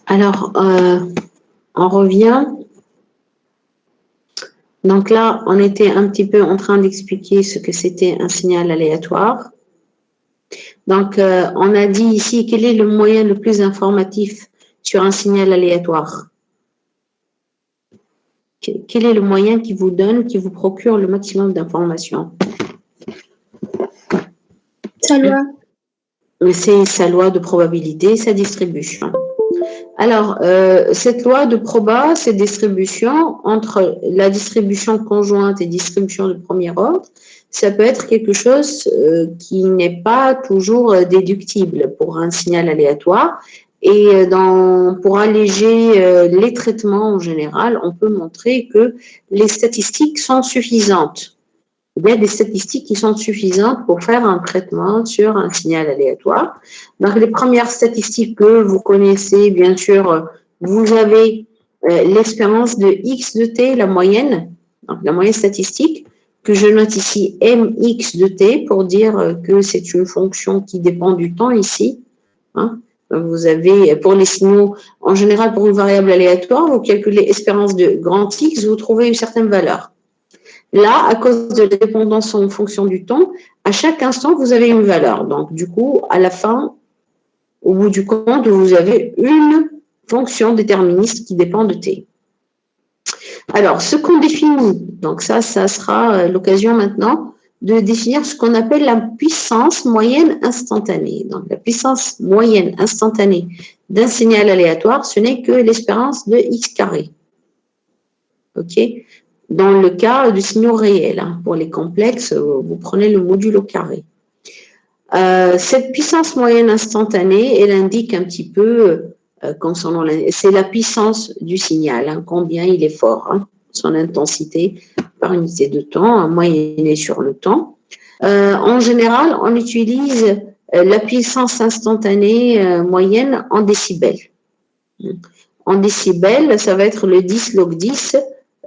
Alors, on revient. Donc là, on était un petit peu en train d'expliquer ce que c'était un signal aléatoire. Donc, on a dit ici, quel est le moyen le plus informatif sur un signal aléatoire? Quel est le moyen qui vous donne, qui vous procure le maximum d'informations? Sa loi. C'est sa loi de probabilité, sa distribution. Alors, cette loi de proba, cette distribution, entre la distribution conjointe et distribution de premier ordre, ça peut être quelque chose qui n'est pas toujours déductible pour un signal aléatoire. Et pour alléger les traitements en général, on peut montrer que les statistiques sont suffisantes. Il y a des statistiques qui sont suffisantes pour faire un traitement sur un signal aléatoire. Donc, les premières statistiques que vous connaissez, bien sûr, vous avez l'espérance de x de t, la moyenne, donc la moyenne statistique, que je note ici mx de t pour dire que c'est une fonction qui dépend du temps ici. Hein. Donc, vous avez, pour les signaux, en général, pour une variable aléatoire, vous calculez espérance de grand X, vous trouvez une certaine valeur. Là, à cause de la dépendance en fonction du temps, à chaque instant, vous avez une valeur. Donc, du coup, à la fin, au bout du compte, vous avez une fonction déterministe qui dépend de t. Alors, ce qu'on définit, donc ça sera l'occasion maintenant de définir ce qu'on appelle la puissance moyenne instantanée. Donc, la puissance moyenne instantanée d'un signal aléatoire, ce n'est que l'espérance de x carré. OK? Dans le cas du signaux réel, hein, pour les complexes, vous prenez le module au carré. Cette puissance moyenne instantanée, elle indique un petit peu, comme son nom l'indique, c'est la puissance du signal, hein, combien il est fort, hein, son intensité par unité de temps, moyennée sur le temps. En général, on utilise la puissance instantanée moyenne en décibels. En décibels, ça va être le 10 log 10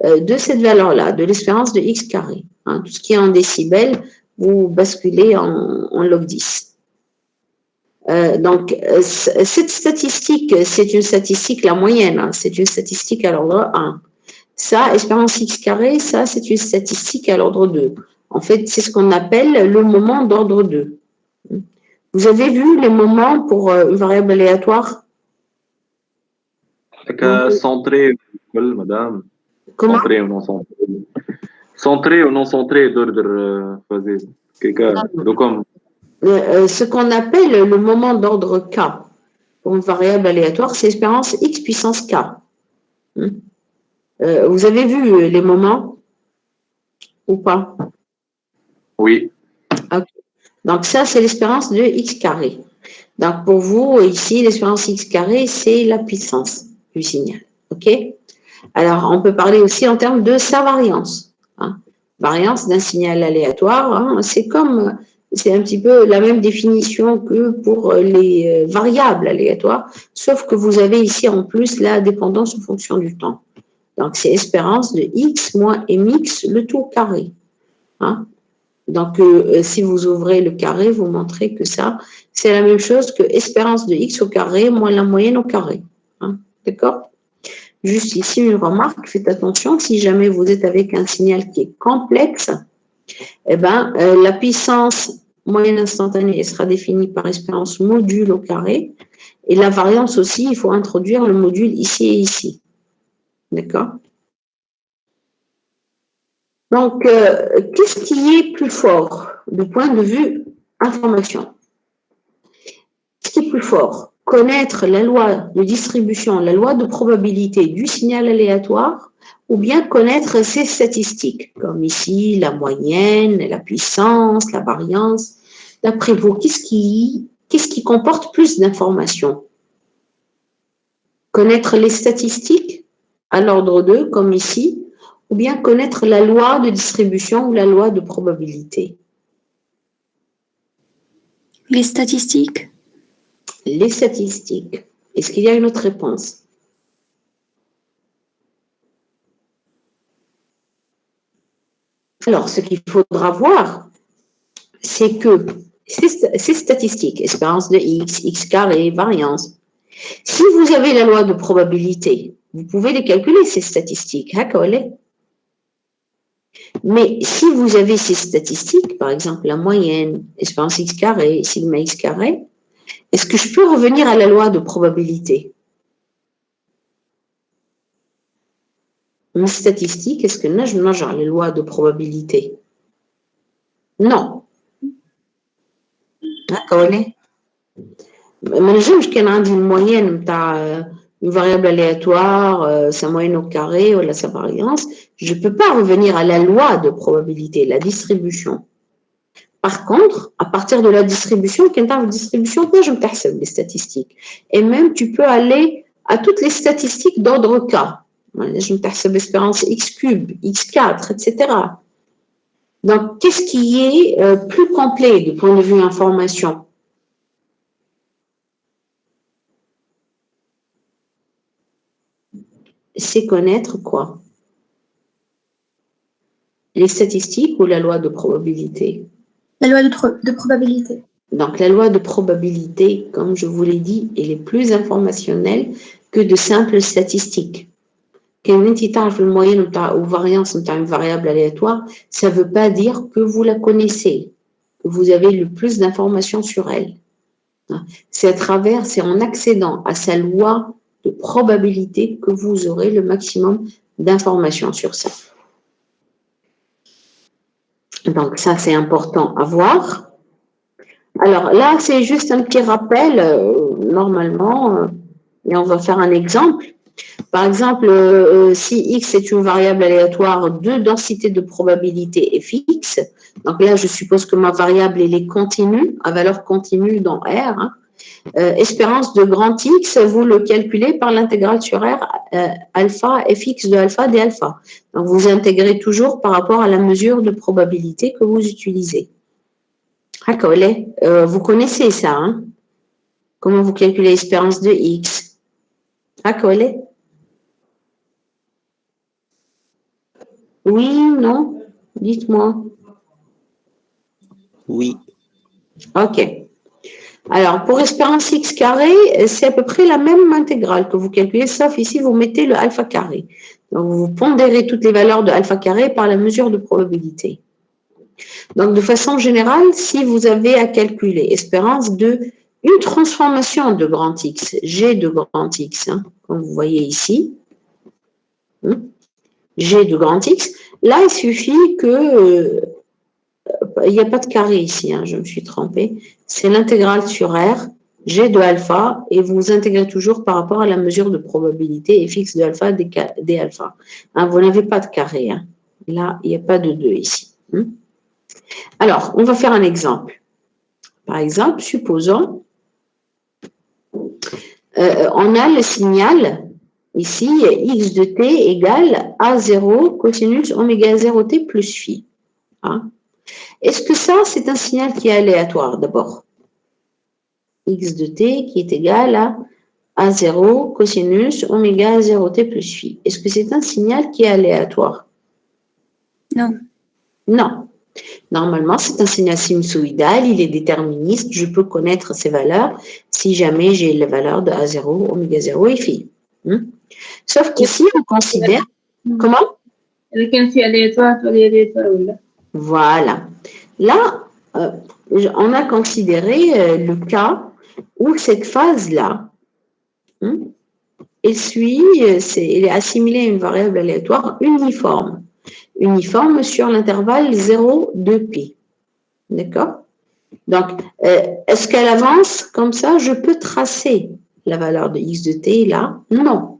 de cette valeur-là, de l'espérance de x carré. Hein, tout ce qui est en décibels, vous basculez en log 10. Donc, cette statistique, c'est une statistique, la moyenne, hein, c'est une statistique à l'ordre 1. Ça, espérance x carré, ça, c'est une statistique à l'ordre 2. En fait, c'est ce qu'on appelle le moment d'ordre 2. Vous avez vu les moments pour une variable aléatoire? Centré, madame. Comment? Centré ou non centré. Centré ou non centré d'ordre comme. Ce qu'on appelle le moment d'ordre k pour une variable aléatoire, c'est espérance x puissance k. Vous avez vu les moments ou pas? Oui. Okay. Donc ça, c'est l'espérance de x carré. Donc pour vous, ici, l'espérance x carré, c'est la puissance du signal. OK? Alors, on peut parler aussi en termes de sa variance. Hein. Variance d'un signal aléatoire, hein, c'est un petit peu la même définition que pour les variables aléatoires, sauf que vous avez ici en plus la dépendance en fonction du temps. Donc, c'est espérance de x moins mx, le tout carré. Hein. Donc, si vous ouvrez le carré, vous montrez que ça, c'est la même chose que espérance de x au carré moins la moyenne au carré. Hein. D'accord? Juste ici, une remarque, faites attention, si jamais vous êtes avec un signal qui est complexe, eh ben, la puissance moyenne instantanée sera définie par espérance module au carré, et la variance aussi, il faut introduire le module ici et ici. D'accord? Donc, qu'est-ce qui est plus fort du point de vue information? Ce qui est plus fort, connaître la loi de distribution, la loi de probabilité du signal aléatoire, ou bien connaître ses statistiques, comme ici la moyenne, la puissance, la variance. D'après vous, qu'est-ce qui comporte plus d'informations? Connaître les statistiques à l'ordre 2, comme ici, ou bien connaître la loi de distribution ou la loi de probabilité? Les statistiques. Les statistiques. Est-ce qu'il y a une autre réponse? Alors, ce qu'il faudra voir, c'est que ces statistiques, espérance de x, x carré, variance, Si vous avez la loi de probabilité, vous pouvez les calculer, ces statistiques. Mais si vous avez ces statistiques, par exemple la moyenne, espérance x carré, sigma x carré, est-ce que je peux revenir à la loi de probabilité? Une statistique, est-ce que je mange les lois de probabilité? Non. D'accord. Je كان عندي une moyenne une variable aléatoire, sa moyenne au carré ou sa variance, je ne peux pas revenir à la loi de probabilité, la distribution. Par contre, à partir de la distribution, je me perçois les statistiques. Et même, tu peux aller à toutes les statistiques d'ordre K. Je me perçois l'espérance x cube, x4, etc. Donc, qu'est-ce qui est plus complet du point de vue information? C'est connaître quoi? Les statistiques ou la loi de probabilité? La loi de probabilité. Donc, la loi de probabilité, comme je vous l'ai dit, elle est plus informationnelle que de simples statistiques. Quand tu as une moyenne ou variance d'une variable aléatoire, ça ne veut pas dire que vous la connaissez, que vous avez le plus d'informations sur elle. C'est en accédant à sa loi de probabilité que vous aurez le maximum d'informations sur ça. Donc, ça, c'est important à voir. Alors, là, c'est juste un petit rappel, normalement, et on va faire un exemple. Par exemple, si x est une variable aléatoire de densité de probabilité fx, donc là, je suppose que ma variable, elle est continue, à valeur continue dans R, espérance de grand X, vous le calculez par l'intégrale sur R, alpha, fx de alpha d alpha. Donc, vous intégrez toujours par rapport à la mesure de probabilité que vous utilisez. Vous connaissez ça, hein? Comment vous calculez l'espérance de X? Oui, non? Dites-moi. Oui. Ok. Alors, pour espérance x carré, c'est à peu près la même intégrale que vous calculez, sauf ici, vous mettez le alpha carré. Donc, vous pondérez toutes les valeurs de alpha carré par la mesure de probabilité. Donc, de façon générale, si vous avez à calculer espérance de une transformation de grand X, G de grand X, hein, comme vous voyez ici, G de grand X, là, il suffit que... il n'y a pas de carré ici, hein, je me suis trompée. C'est l'intégrale sur R, G de alpha, et vous intégrez toujours par rapport à la mesure de probabilité fx de alpha d alpha. Hein, vous n'avez pas de carré. Hein. Là, il n'y a pas de 2 ici. Alors, on va faire un exemple. Par exemple, supposons, on a le signal, ici, x de t égale A0 cosinus oméga 0t plus phi. Hein. Est-ce que ça, c'est un signal qui est aléatoire d'abord? X de t qui est égal à A0 cosinus oméga 0t plus phi. Est-ce que c'est un signal qui est aléatoire? Non. Non. Normalement, c'est un signal sinusoïdal, il est déterministe, je peux connaître ses valeurs si jamais j'ai les valeurs de A0, oméga 0 et phi. Sauf qu'ici, on considère... Comment? Voilà. Là, on a considéré le cas où cette phase-là, elle est assimilée à une variable aléatoire uniforme. Uniforme sur l'intervalle 0, 2π. D'accord? Donc, est-ce qu'elle avance comme ça? Je peux tracer la valeur de x de t là? Non.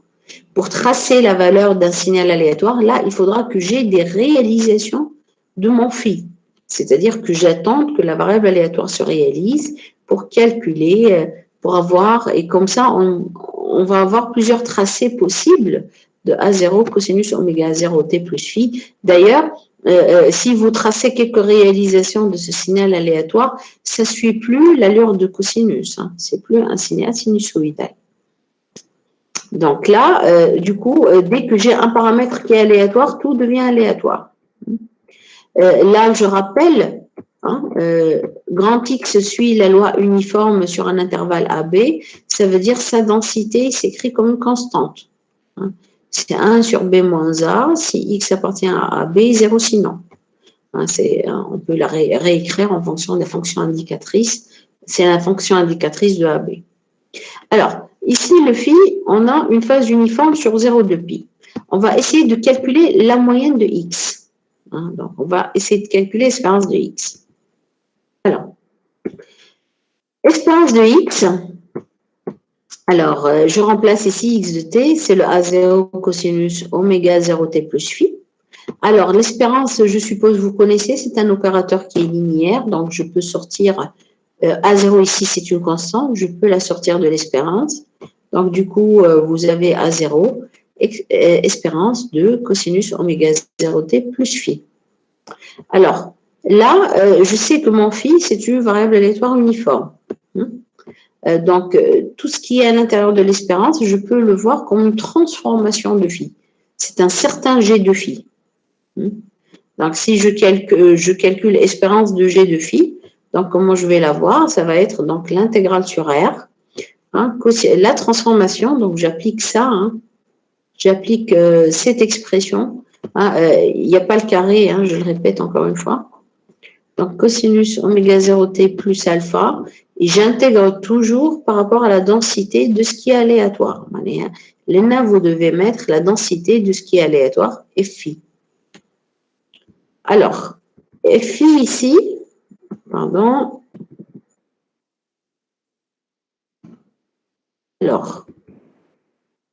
Pour tracer la valeur d'un signal aléatoire, là, il faudra que j'ai des réalisations de mon phi. C'est-à-dire que j'attends que la variable aléatoire se réalise pour calculer, pour avoir, et comme ça, on va avoir plusieurs tracés possibles de A0 cosinus oméga 0t plus phi. D'ailleurs, si vous tracez quelques réalisations de ce signal aléatoire, ça ne suit plus l'allure de cosinus. Hein. Ce n'est plus un signal sinusoïdal. Donc là, du coup, dès que j'ai un paramètre qui est aléatoire, tout devient aléatoire. Là, je rappelle Grand X suit la loi uniforme sur un intervalle AB, ça veut dire sa densité s'écrit comme une constante. C'est 1 sur B moins A, si X appartient à AB, 0 sinon. On peut la réécrire en fonction des fonctions indicatrices. C'est la fonction indicatrice de AB. Alors, ici, le phi, on a une phase uniforme sur 0,2 pi. On va essayer de calculer la moyenne de X. Donc, on va essayer de calculer l'espérance de X. Alors, espérance de X, alors, je remplace ici X de t, c'est le A0 cosinus oméga 0t plus phi. Alors, l'espérance, je suppose, vous connaissez, c'est un opérateur qui est linéaire, donc je peux sortir A0 ici, c'est une constante, je peux la sortir de l'espérance. Donc, du coup, vous avez A0, espérance de cosinus oméga 0t plus phi. Alors, là, je sais que mon phi, c'est une variable aléatoire uniforme. Donc, tout ce qui est à l'intérieur de l'espérance, je peux le voir comme une transformation de phi. C'est un certain G de phi. Donc, si je calcule espérance de G de phi, donc comment je vais la voir? Ça va être donc l'intégrale sur R. La transformation, donc j'applique ça, j'applique cette expression. Il n'y a pas le carré, je le répète encore une fois. Donc, cosinus oméga 0t plus alpha, et j'intègre toujours par rapport à la densité de ce qui est aléatoire. Là, vous devez mettre la densité de ce qui est aléatoire, phi. Alors, phi ici, pardon. Alors,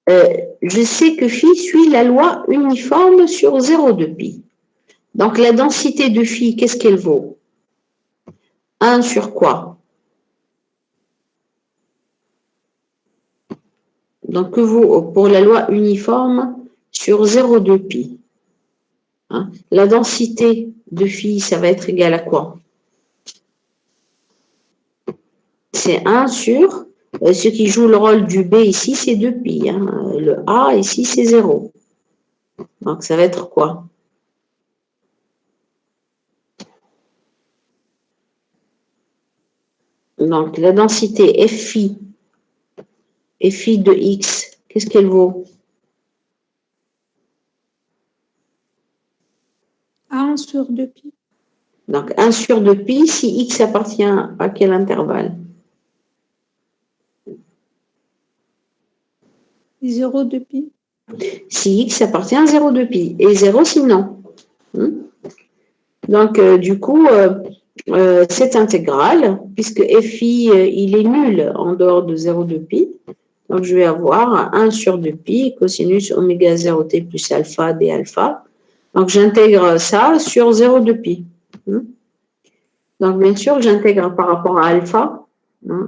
je sais que phi suit la loi uniforme sur 0,2 pi. Donc, la densité de phi, qu'est-ce qu'elle vaut? 1 sur quoi? Donc, que vaut pour la loi uniforme sur 0,2 pi? La densité de phi, ça va être égal à quoi? C'est 1 sur, ce qui joue le rôle du B ici, c'est 2 pi. Le A ici, c'est 0. Donc, ça va être quoi? Donc, la densité Fi de X, qu'est-ce qu'elle vaut? 1 sur 2 pi. Donc, 1 sur 2 pi, si X appartient à quel intervalle? 0,2 pi. Si X appartient à 0,2 pi. Et 0 sinon. Donc, du coup, cette intégrale, puisque Fi, il est nul en dehors de 0,2 pi, donc je vais avoir 1 sur 2 pi, cosinus oméga 0t plus alpha d alpha. Donc, j'intègre ça sur 0,2 pi. Donc, bien sûr, j'intègre par rapport à alpha,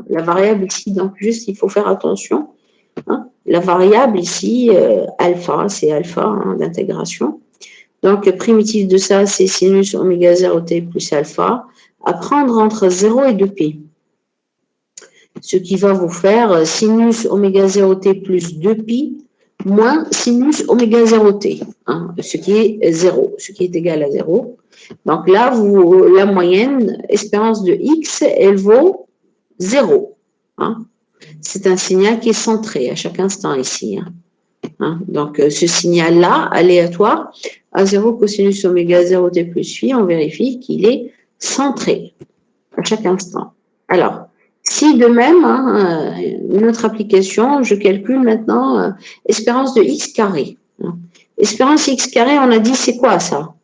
la variable ici, donc juste, il faut faire attention. La variable ici, alpha, c'est alpha d'intégration. Donc, primitif de ça, c'est sinus oméga 0t plus alpha, à prendre entre 0 et 2 pi. Ce qui va vous faire sinus oméga 0t plus 2 pi moins sinus oméga 0t, ce qui est 0, ce qui est égal à 0. Donc là, la moyenne, espérance de X, elle vaut 0. C'est un signal qui est centré à chaque instant ici. Donc, ce signal-là, aléatoire, à 0 cosinus oméga 0t plus phi, on vérifie qu'il est centré à chaque instant. Alors, si de même, une autre application, je calcule maintenant espérance de X carré. Espérance X carré, on a dit, c'est quoi ça?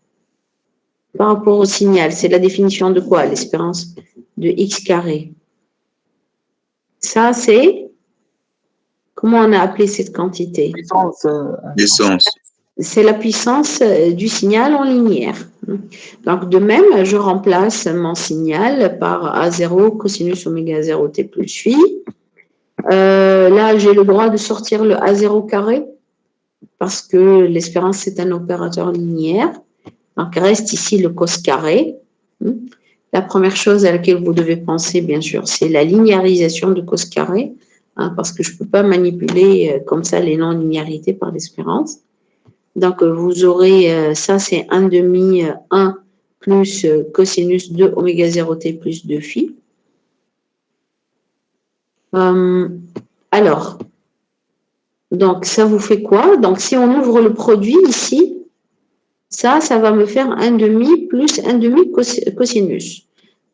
Par rapport au signal, c'est la définition de quoi, l'espérance de X carré? Ça, c'est... Comment on a appelé cette quantité? Puissance. C'est la puissance du signal en linéaire. Donc, de même, je remplace mon signal par A0 cosinus oméga 0t plus phi. Là, j'ai le droit de sortir le A0 carré parce que l'espérance, c'est un opérateur linéaire. Donc, reste ici le cos carré. La première chose à laquelle vous devez penser, bien sûr, c'est la linéarisation de cos carré, parce que je ne peux pas manipuler comme ça les non-linéarités par l'espérance. Donc, vous aurez, ça c'est 1 demi 1 plus cosinus de oméga 0t plus 2 phi. Alors, donc ça vous fait quoi? Donc si on ouvre le produit ici, ça va me faire 1,5 plus 1,5 cosinus.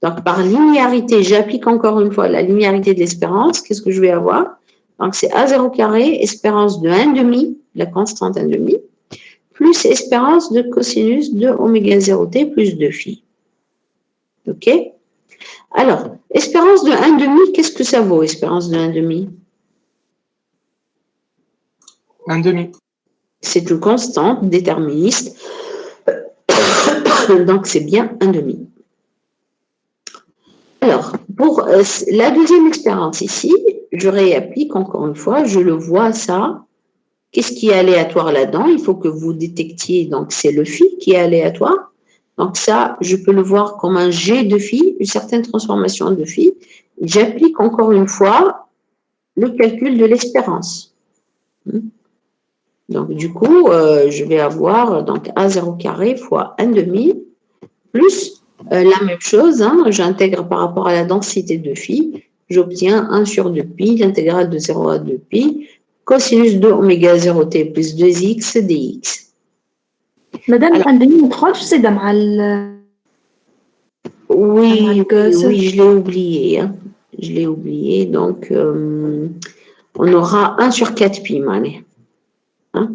Donc par linéarité, j'applique encore une fois la linéarité de l'espérance. Qu'est-ce que je vais avoir? Donc c'est A0 carré, espérance de 1,5, la constante 1,5, plus espérance de cosinus de oméga 0t plus 2 phi. OK? Alors, espérance de 1,5, qu'est-ce que ça vaut, espérance de 1,5? 1,5. C'est une constante déterministe. Donc, c'est bien 1,5. Alors, pour la deuxième expérience ici, je réapplique encore une fois, je le vois ça. Qu'est-ce qui est aléatoire là-dedans? Il faut que vous détectiez, donc c'est le phi qui est aléatoire. Donc ça, je peux le voir comme un G de phi, une certaine transformation de phi. J'applique encore une fois le calcul de l'espérance. Donc du coup, je vais avoir donc A0 carré fois 1,5 plus la même chose, hein, j'intègre par rapport à la densité de phi, j'obtiens 1 sur 2 pi, l'intégrale de 0 à 2 pi, cosinus de oméga 0t plus 2x dx. Madame, عندنا مخرج سيدا مع oui, je l'ai oublié. Hein. Je l'ai oublié, donc on aura 1 sur 4 pi, mané. Hein?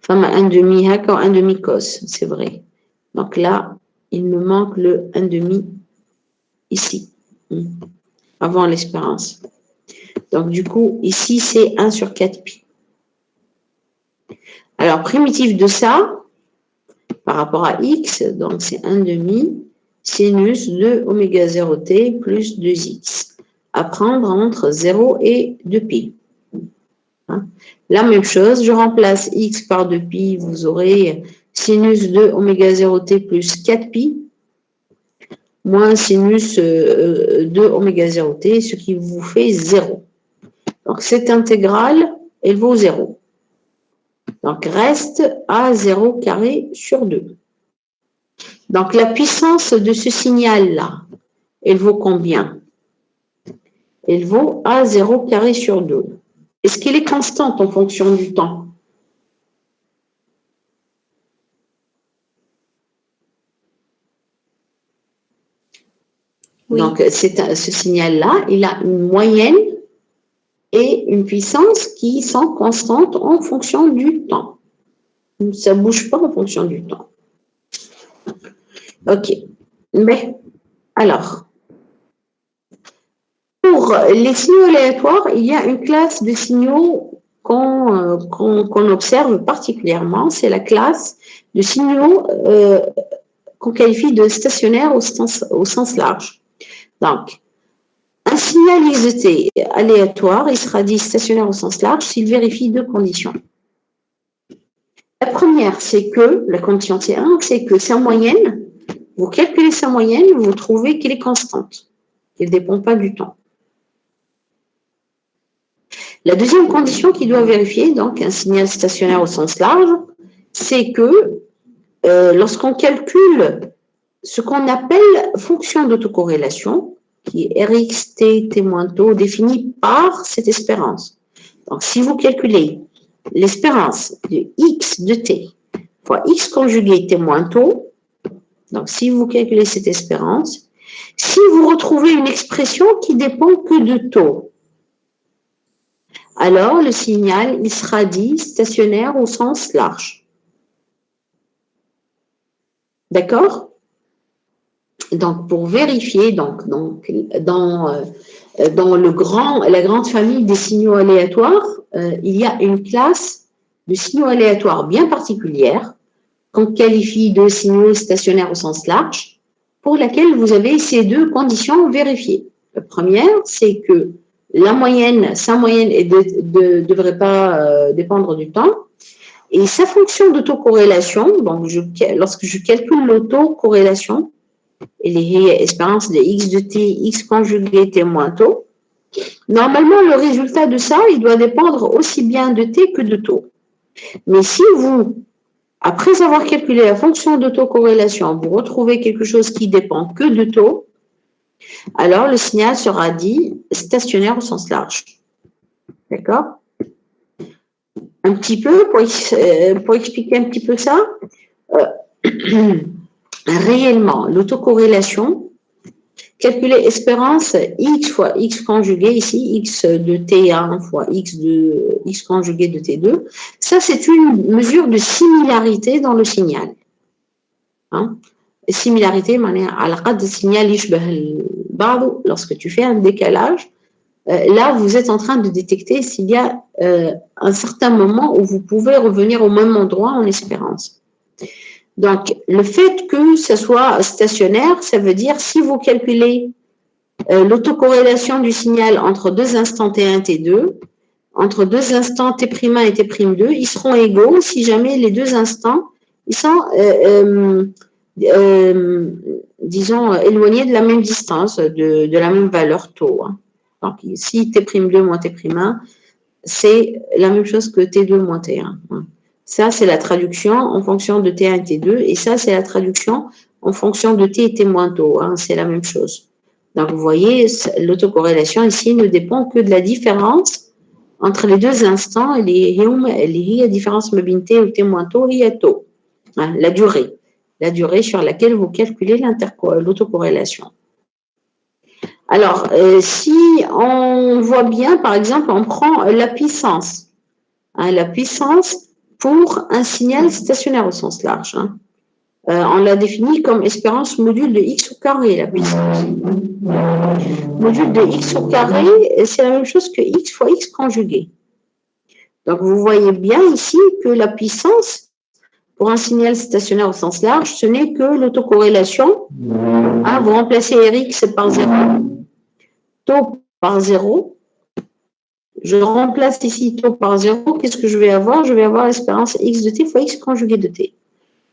Enfin, 1,5 haka ou 1,5 cos, c'est vrai. Donc là, il me manque le 1,5 ici, avant l'espérance. Donc du coup, ici, c'est 1 sur 4 pi. Alors, primitif de ça, par rapport à x, donc c'est 1,5 sinus de oméga 0t plus 2x, à prendre entre 0 et 2pi. Hein? La même chose, je remplace x par 2pi, vous aurez sinus de oméga 0t plus 4pi, moins sinus de oméga 0t, ce qui vous fait 0. Donc, cette intégrale, elle vaut 0. Donc, reste à 0 carré sur 2. Donc, la puissance de ce signal-là, elle vaut combien? Elle vaut A0 carré sur 2. Est-ce qu'elle est constante en fonction du temps? Oui. Donc, ce signal-là, il a une moyenne et une puissance qui sont constantes en fonction du temps. Ça ne bouge pas en fonction du temps. OK. Mais, alors, pour les signaux aléatoires, il y a une classe de signaux qu'on observe particulièrement. C'est la classe de signaux qu'on qualifie de stationnaires au sens large. Donc, un signal XT aléatoire, il sera dit stationnaire au sens large s'il vérifie deux conditions. La première, c'est que, la condition C1, c'est que sa moyenne, vous calculez sa moyenne, vous trouvez qu'elle est constante, qu'elle ne dépend pas du temps. La deuxième condition qu'il doit vérifier, donc un signal stationnaire au sens large, c'est que lorsqu'on calcule ce qu'on appelle fonction d'autocorrélation, qui est Rx, t, moins taux, définie par cette espérance. Donc, si vous calculez l'espérance de x de t fois x conjugué t moins taux, donc si vous calculez cette espérance, si vous retrouvez une expression qui dépend que de taux, alors le signal, il sera dit stationnaire au sens large. D'accord? Donc, pour vérifier, dans la grande famille des signaux aléatoires, il y a une classe de signaux aléatoires bien particulière qu'on qualifie de signaux stationnaires au sens large, pour laquelle vous avez ces deux conditions vérifiées. La première, c'est que sa moyenne ne devrait pas dépendre du temps, et sa fonction d'autocorrélation, donc lorsque je calcule l'autocorrélation, et les espérances de x de t, x conjugué t moins taux, normalement, le résultat de ça, il doit dépendre aussi bien de t que de taux. Mais si vous Après avoir calculé la fonction d'autocorrélation, vous retrouvez quelque chose qui dépend que de taux, alors le signal sera dit stationnaire au sens large. D'accord? Un petit peu, pour expliquer un petit peu ça, réellement, l'autocorrélation, calculer espérance x fois x conjugué ici, x de T1 fois x de x conjugué de T2, ça c'est une mesure de similarité dans le signal. Hein? Similarité, signal lorsque tu fais un décalage, là vous êtes en train de détecter s'il y a un certain moment où vous pouvez revenir au même endroit en espérance. Donc, le fait que ça soit stationnaire, ça veut dire si vous calculez l'autocorrélation du signal entre deux instants T1 et T2, entre deux instants T'1 et T'2, ils seront égaux si jamais les deux instants ils sont, disons, éloignés de la même distance, de la même valeur taux. Hein. Donc, si T'2 moins T'1, c'est la même chose que T2 moins T1. Hein. Ça, c'est la traduction en fonction de T1 et T2. Et ça, c'est la traduction en fonction de T et T moins taux. Hein, c'est la même chose. Donc, vous voyez, l'autocorrélation ici ne dépend que de la différence entre les deux instants. La différence ma T ou T moins taux et taux. Hein, la durée sur laquelle vous calculez l'autocorrélation. Alors, si on voit bien, par exemple, on prend la puissance. Hein, la puissance pour un signal stationnaire au sens large. Hein. On l'a défini comme espérance module de x au carré, la puissance. Module de x au carré, c'est la même chose que x fois x conjugué. Donc, vous voyez bien ici que la puissance, pour un signal stationnaire au sens large, ce n'est que l'autocorrélation. Hein, vous remplacez Rx par 0, taux par 0. Je remplace ici taux par 0. Qu'est-ce que je vais avoir? Je vais avoir l'espérance x de t fois x conjugué de t.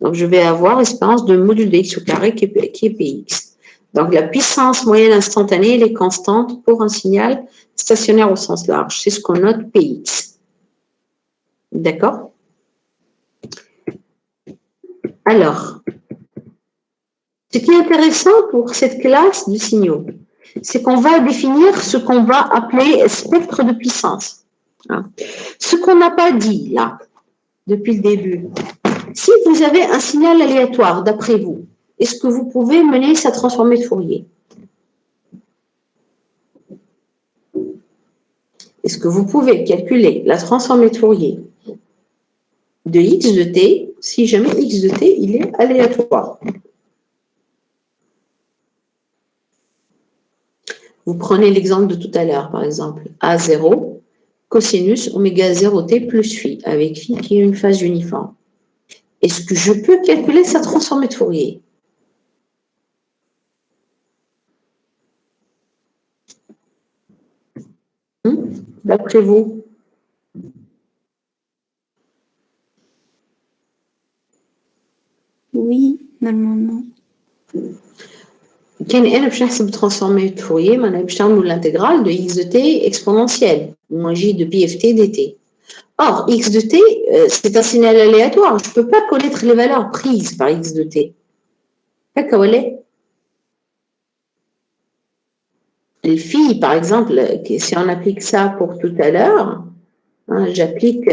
Donc, je vais avoir l'espérance de module de x au carré qui est px. Donc, la puissance moyenne instantanée, elle est constante pour un signal stationnaire au sens large. C'est ce qu'on note px. D'accord? Alors, ce qui est intéressant pour cette classe de signaux, c'est qu'on va définir ce qu'on va appeler spectre de puissance. Ce qu'on n'a pas dit là, depuis le début, si vous avez un signal aléatoire d'après vous, est-ce que vous pouvez mener sa transformée de Fourier? Est-ce que vous pouvez calculer la transformée de Fourier de x de t si jamais x de t il est aléatoire? Vous prenez l'exemple de tout à l'heure, par exemple, A0, cosinus oméga 0t plus phi, avec phi qui est une phase uniforme. Est-ce que je peux calculer sa transformée de Fourier? D'après vous? Oui, normalement. كان انا باش نحسب transformée de Fourier معناها باش نعملوا l'intégrale de x de t exponentielle moins j de pi ft dt. Or x de t c'est un signal aléatoire, je ne peux pas connaître les valeurs prises par x de t. هكا ولا؟ Le phi par exemple, si on applique ça pour tout à l'heure, hein, j'applique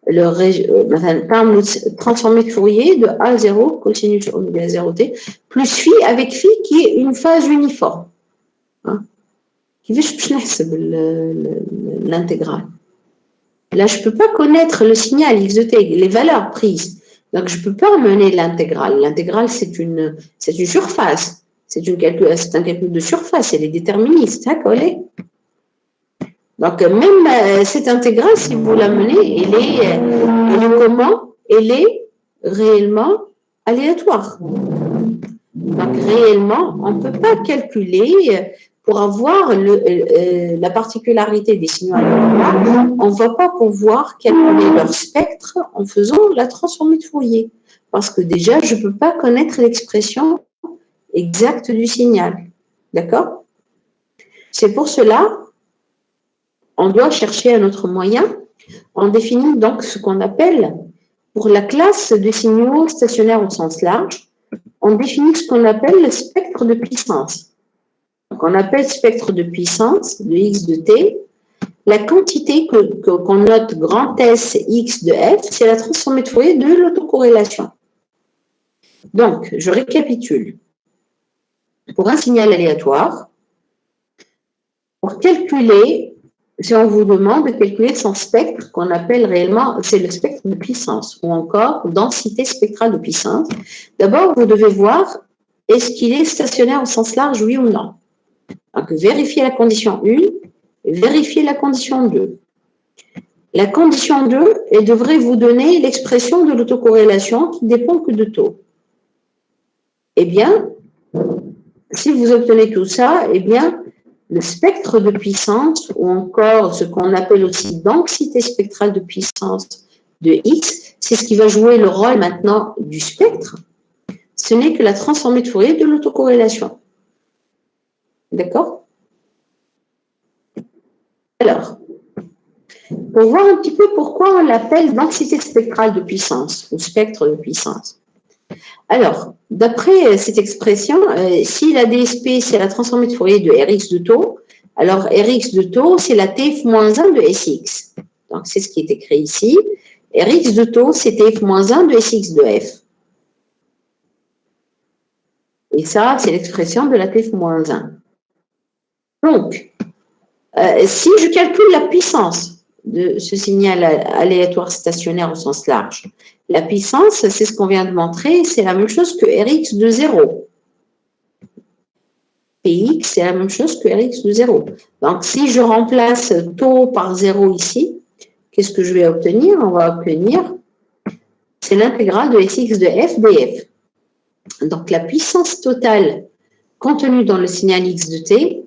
le transformé de Fourier de A0 cosinus oméga 0t plus phi avec phi qui est une phase uniforme. كيفاش باش نحسب l'intégrale? Là, je ne peux pas connaître le signal x de t, les valeurs prises. Donc, je ne peux pas mener l'intégrale. L'intégrale, c'est une surface. C'est un calcul de surface. Elle est déterministe. D'accord? Donc, même cette intégrale, si vous la menez, elle est comment? Elle est réellement aléatoire. Donc, réellement, on ne peut pas calculer, pour avoir la particularité des signaux aléatoires, on ne va pas pouvoir calculer leur spectre en faisant la transformée de Fourier. Parce que déjà, je ne peux pas connaître l'expression exacte du signal. D'accord? C'est pour cela on doit chercher un autre moyen. On définit donc ce qu'on appelle pour la classe de signaux stationnaires au sens large, on définit ce qu'on appelle le spectre de puissance. Donc, on appelle spectre de puissance de x de t. La quantité qu'on note grand S x de f, c'est la transformée de Fourier de l'autocorrélation. Donc, je récapitule. Pour un signal aléatoire, pour calculer, si on vous demande de calculer son spectre, qu'on appelle réellement, c'est le spectre de puissance, ou encore densité spectrale de puissance, d'abord, vous devez voir, est-ce qu'il est stationnaire au sens large, oui ou non. Donc, vérifiez la condition 1 et vérifiez la condition 2. La condition 2, elle devrait vous donner l'expression de l'autocorrélation qui dépend que de taux. Eh bien, si vous obtenez tout ça, eh bien, le spectre de puissance, ou encore ce qu'on appelle aussi densité spectrale de puissance de X, c'est ce qui va jouer le rôle maintenant du spectre. Ce n'est que la transformée de Fourier de l'autocorrélation. D'accord? Alors, pour voir un petit peu pourquoi on l'appelle densité spectrale de puissance, ou spectre de puissance. Alors, d'après cette expression, si la DSP, c'est la transformée de Fourier de Rx de taux, alors Rx de taux, c'est la TF-1 de Sx. Donc, c'est ce qui est écrit ici. Rx de taux, c'est TF-1 de Sx de f. Et ça, c'est l'expression de la TF-1. Donc, si je calcule la puissance de ce signal aléatoire stationnaire au sens large, la puissance, c'est ce qu'on vient de montrer, c'est la même chose que Rx de 0. Px, c'est la même chose que Rx de 0. Donc, si je remplace taux par 0 ici, qu'est-ce que je vais obtenir? On va obtenir, c'est l'intégrale de Sx de f df. Donc, la puissance totale contenue dans le signal x de t,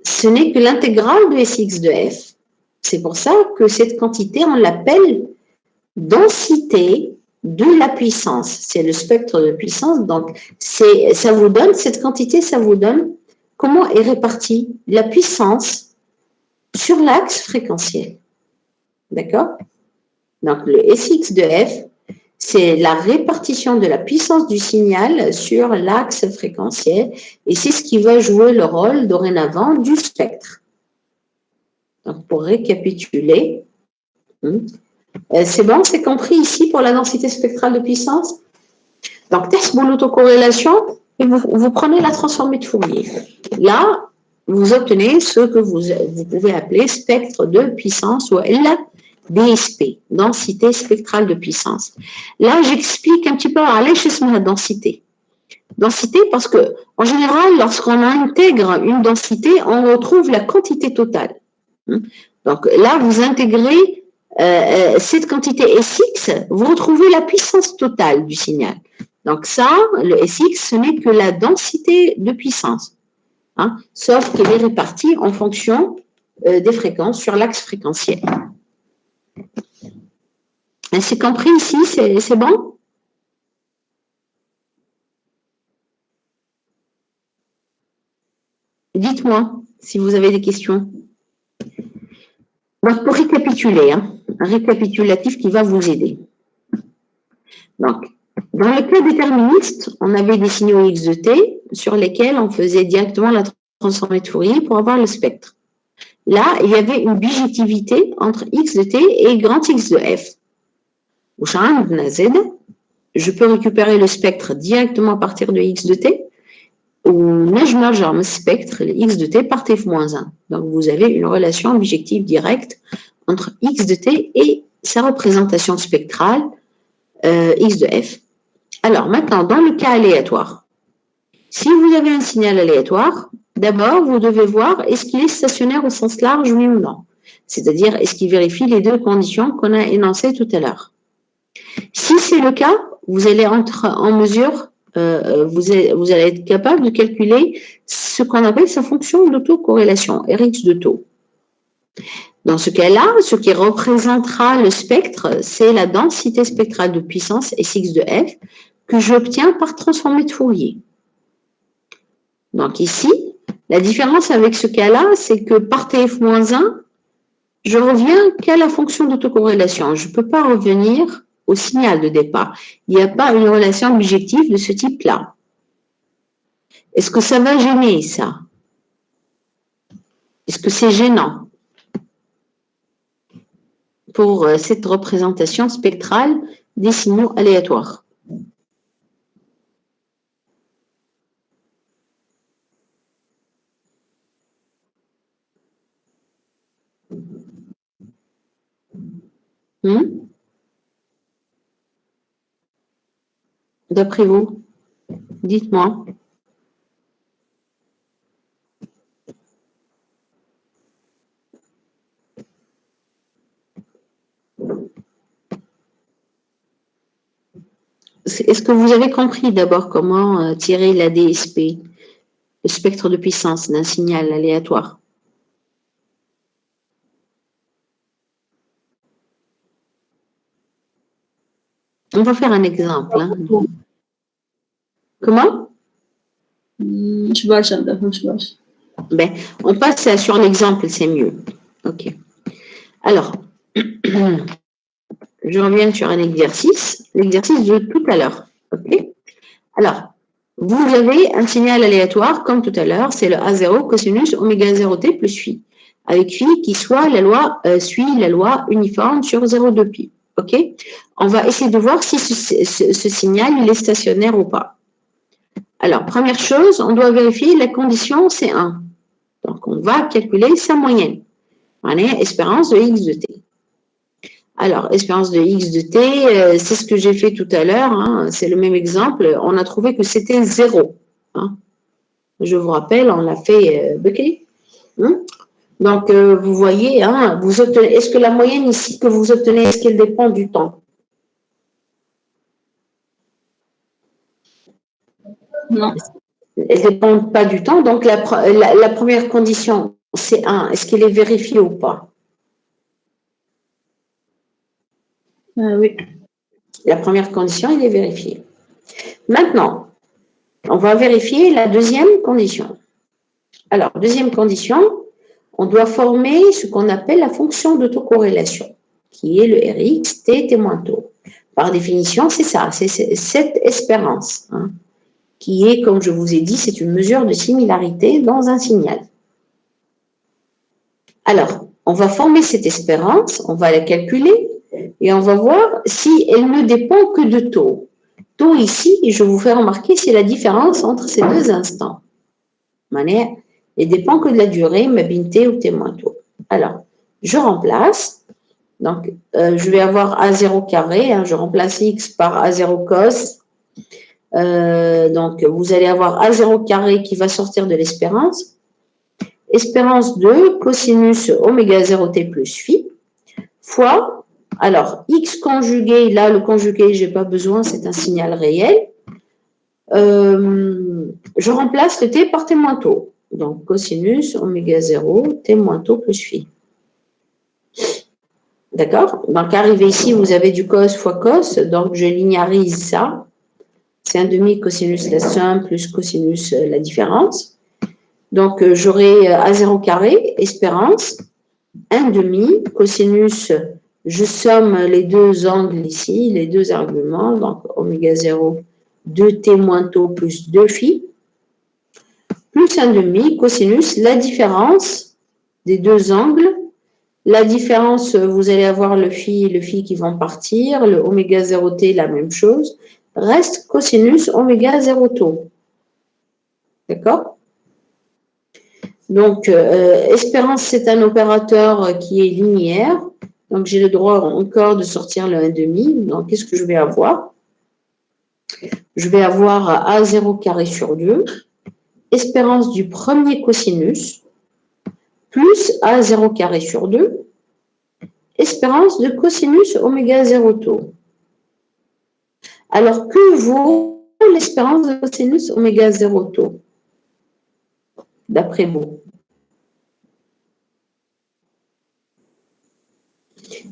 ce n'est que l'intégrale de Sx de f. C'est pour ça que cette quantité, on l'appelle densité de la puissance. C'est le spectre de puissance. Donc, ça vous donne, cette quantité, ça vous donne comment est répartie la puissance sur l'axe fréquentiel. D'accord? Donc, le Sx de f, c'est la répartition de la puissance du signal sur l'axe fréquentiel et c'est ce qui va jouer le rôle dorénavant du spectre. Donc, pour récapituler, c'est bon, c'est compris ici pour la densité spectrale de puissance? Donc, test pour l'autocorrélation, et vous prenez la transformée de Fourier. Là, vous obtenez ce que vous pouvez appeler spectre de puissance ou la DSP, densité spectrale de puissance. Là, j'explique un petit peu à l'échelle de la densité. Densité parce que, en général, lorsqu'on intègre une densité, on retrouve la quantité totale. Donc là, vous intégrez cette quantité Sx, vous retrouvez la puissance totale du signal. Donc ça, le Sx, ce n'est que la densité de puissance, sauf qu'elle est répartie en fonction des fréquences sur l'axe fréquentiel. C'est compris ici, c'est bon? Dites-moi si vous avez des questions. Donc, pour récapituler, un récapitulatif qui va vous aider. Donc, dans le cas déterministe, on avait des signaux x de t sur lesquels on faisait directement la transformée de Fourier pour avoir le spectre. Là, il y avait une bijectivité entre x de t et grand X de f. Au champ de z, je peux récupérer le spectre directement à partir de x de t, ou نجم le spectre, le x de t par t-1. Donc, vous avez une relation bijective directe entre x de t et sa représentation spectrale, x de f. Alors, maintenant, dans le cas aléatoire, si vous avez un signal aléatoire, d'abord, vous devez voir est-ce qu'il est stationnaire au sens large, oui ou non. C'est-à-dire, est-ce qu'il vérifie les deux conditions qu'on a énoncées tout à l'heure. Si c'est le cas, vous allez être en mesure, vous allez être capable de calculer ce qu'on appelle sa fonction d'autocorrélation, Rx de taux. Dans ce cas-là, ce qui représentera le spectre, c'est la densité spectrale de puissance Sx de f que j'obtiens par transformée de Fourier. Donc ici, la différence avec ce cas-là, c'est que par TF-1, je reviens qu'à la fonction d'autocorrélation. Je ne peux pas revenir au signal de départ. Il n'y a pas une relation objective de ce type-là. Est-ce que ça va gêner, ça? Est-ce que c'est gênant pour cette représentation spectrale des signaux aléatoires? D'après vous, dites-moi. Est-ce que vous avez compris d'abord comment tirer la DSP, le spectre de puissance d'un signal aléatoire? On va faire un exemple. Hein. Comment? Ben, on passe sur l'exemple, c'est mieux. OK. Alors, je reviens sur un exercice, l'exercice de tout à l'heure. OK? Alors, vous avez un signal aléatoire, comme tout à l'heure, c'est le A0 cosinus oméga 0t plus phi, avec phi qui soit la loi, suit la loi uniforme sur 0,2 pi. OK? On va essayer de voir si ce signal il est stationnaire ou pas. Alors, première chose, on doit vérifier la condition C1. Donc, on va calculer sa moyenne. On est espérance de x de t. Alors, espérance de x de t, c'est ce que j'ai fait tout à l'heure. Hein, c'est le même exemple. On a trouvé que c'était 0. Hein. Je vous rappelle, on l'a fait Becquet. Donc, vous voyez, hein, vous obtenez, est-ce que la moyenne ici que vous obtenez, est-ce qu'elle dépend du temps? Non. Elle ne dépend pas du temps. Donc, la première condition, c'est 1. Est-ce qu'elle est vérifiée ou pas? Oui. La première condition, elle est vérifiée. Maintenant, on va vérifier la deuxième condition. Alors, deuxième condition, on doit former ce qu'on appelle la fonction d'autocorrélation, qui est le Rx, t moins taux. Par définition, c'est ça, c'est cette espérance, hein, qui est, comme je vous ai dit, c'est une mesure de similarité dans un signal. Alors, on va former cette espérance, on va la calculer, et on va voir si elle ne dépend que de taux. Taux ici, je vous fais remarquer, c'est la différence entre ces deux instants. Elle ne dépend que de la durée, ma bin t ou t moins taux. Alors, je remplace. Donc, je vais avoir A0 carré. Hein, je remplace x par A0 cos. Donc, vous allez avoir A0 carré qui va sortir de l'espérance. Espérance de cosinus oméga 0t plus phi fois, alors, x conjugué, là, le conjugué, je n'ai pas besoin, c'est un signal réel. Je remplace le t par t moins taux. Donc, cosinus oméga 0, t moins taux plus phi. D'accord? Donc, arrivé ici, vous avez du cos fois cos. Donc, je linéarise ça. C'est un demi cosinus la somme plus cosinus la différence. Donc, j'aurai A0 carré, espérance, 1 demi cosinus, je somme les deux angles ici, les deux arguments. Donc, oméga 0, 2t moins taux plus 2 phi, plus 1 demi cosinus, la différence des deux angles. La différence, vous allez avoir le phi qui vont partir, le oméga 0t, la même chose. Reste cosinus oméga 0 taux. D'accord? Donc, espérance, c'est un opérateur qui est linéaire. Donc, j'ai le droit encore de sortir le 1,5. Donc, qu'est-ce que je vais avoir? Je vais avoir A0 carré sur 2, espérance du premier cosinus, plus A0 carré sur 2, espérance de cosinus oméga 0 taux. Alors, que vaut l'espérance de cosinus oméga 0 taux, d'après vous?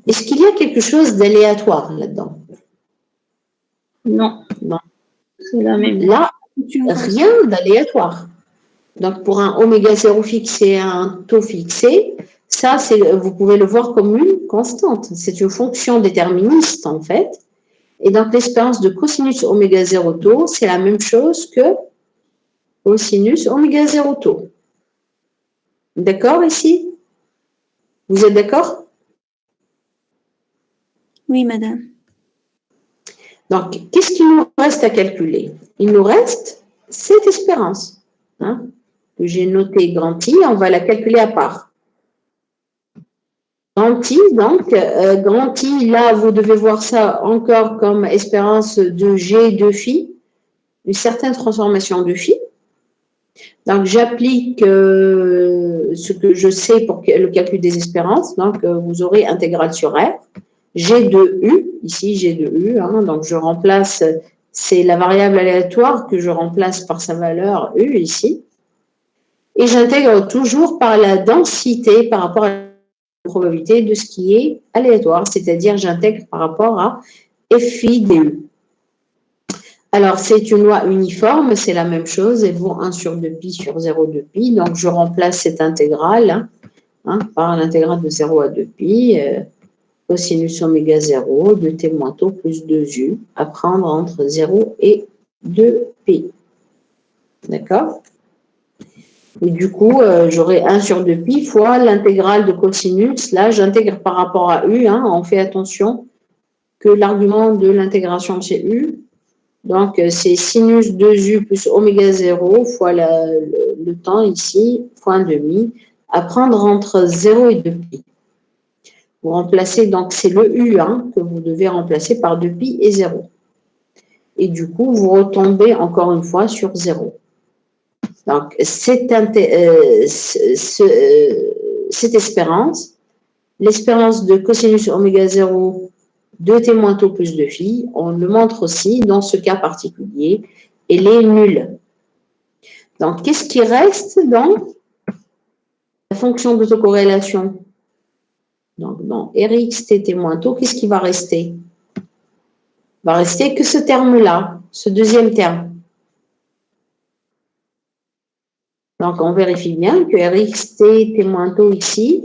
Est-ce qu'il y a quelque chose d'aléatoire là-dedans? Non. Non. C'est la même. Là, rien d'aléatoire. Donc, pour un oméga 0 fixé, un taux fixé, ça, vous pouvez le voir comme une constante. C'est une fonction déterministe, en fait, Et donc, l'espérance de cosinus oméga 0 taux, c'est la même chose que cosinus oméga 0 taux. D'accord ici? Vous êtes d'accord? Oui, madame. Donc, qu'est-ce qu'il nous reste à calculer? Il nous reste cette espérance, hein, que j'ai notée grand I, on va la calculer à part. Grand I, donc, grand I, là, vous devez voir ça encore comme espérance de G de phi, une certaine transformation de phi. Donc, j'applique ce que je sais pour le calcul des espérances. Donc, vous aurez intégrale sur R. G de U, ici G de U, hein, donc je remplace, c'est la variable aléatoire que je remplace par sa valeur U ici. Et j'intègre toujours par la densité par rapport à la probabilité de ce qui est aléatoire, c'est-à-dire j'intègre par rapport à FI DU. Alors, c'est une loi uniforme, c'est la même chose, elle vaut 1 sur 2pi sur 0 de pi. Donc, je remplace cette intégrale hein, par l'intégrale de 0 à 2pi, cosinus oméga 0, 2t moins tau plus 2u, à prendre entre 0 et 2pi. D'accord? Et du coup, j'aurai 1 sur 2pi fois l'intégrale de cosinus. Là, j'intègre par rapport à u. Hein, on fait attention que l'argument de l'intégration, c'est u. Donc, c'est sinus 2u plus oméga 0 fois le temps ici, fois 1,5, à prendre entre 0 et 2pi. Vous remplacez, donc c'est le u que vous devez remplacer par 2pi et 0. Et du coup, vous retombez encore une fois sur 0. Donc, cette espérance, l'espérance de cosinus oméga 0, 2t moins tau plus 2 phi, on le montre aussi dans ce cas particulier, elle est nulle. Donc, qu'est-ce qui reste dans la fonction d'autocorrélation? Donc, dans Rx, tt moins tau, qu'est-ce qui va rester? Il va rester que ce terme-là, ce deuxième terme. Donc, on vérifie bien que Rx, tt moins tau ici,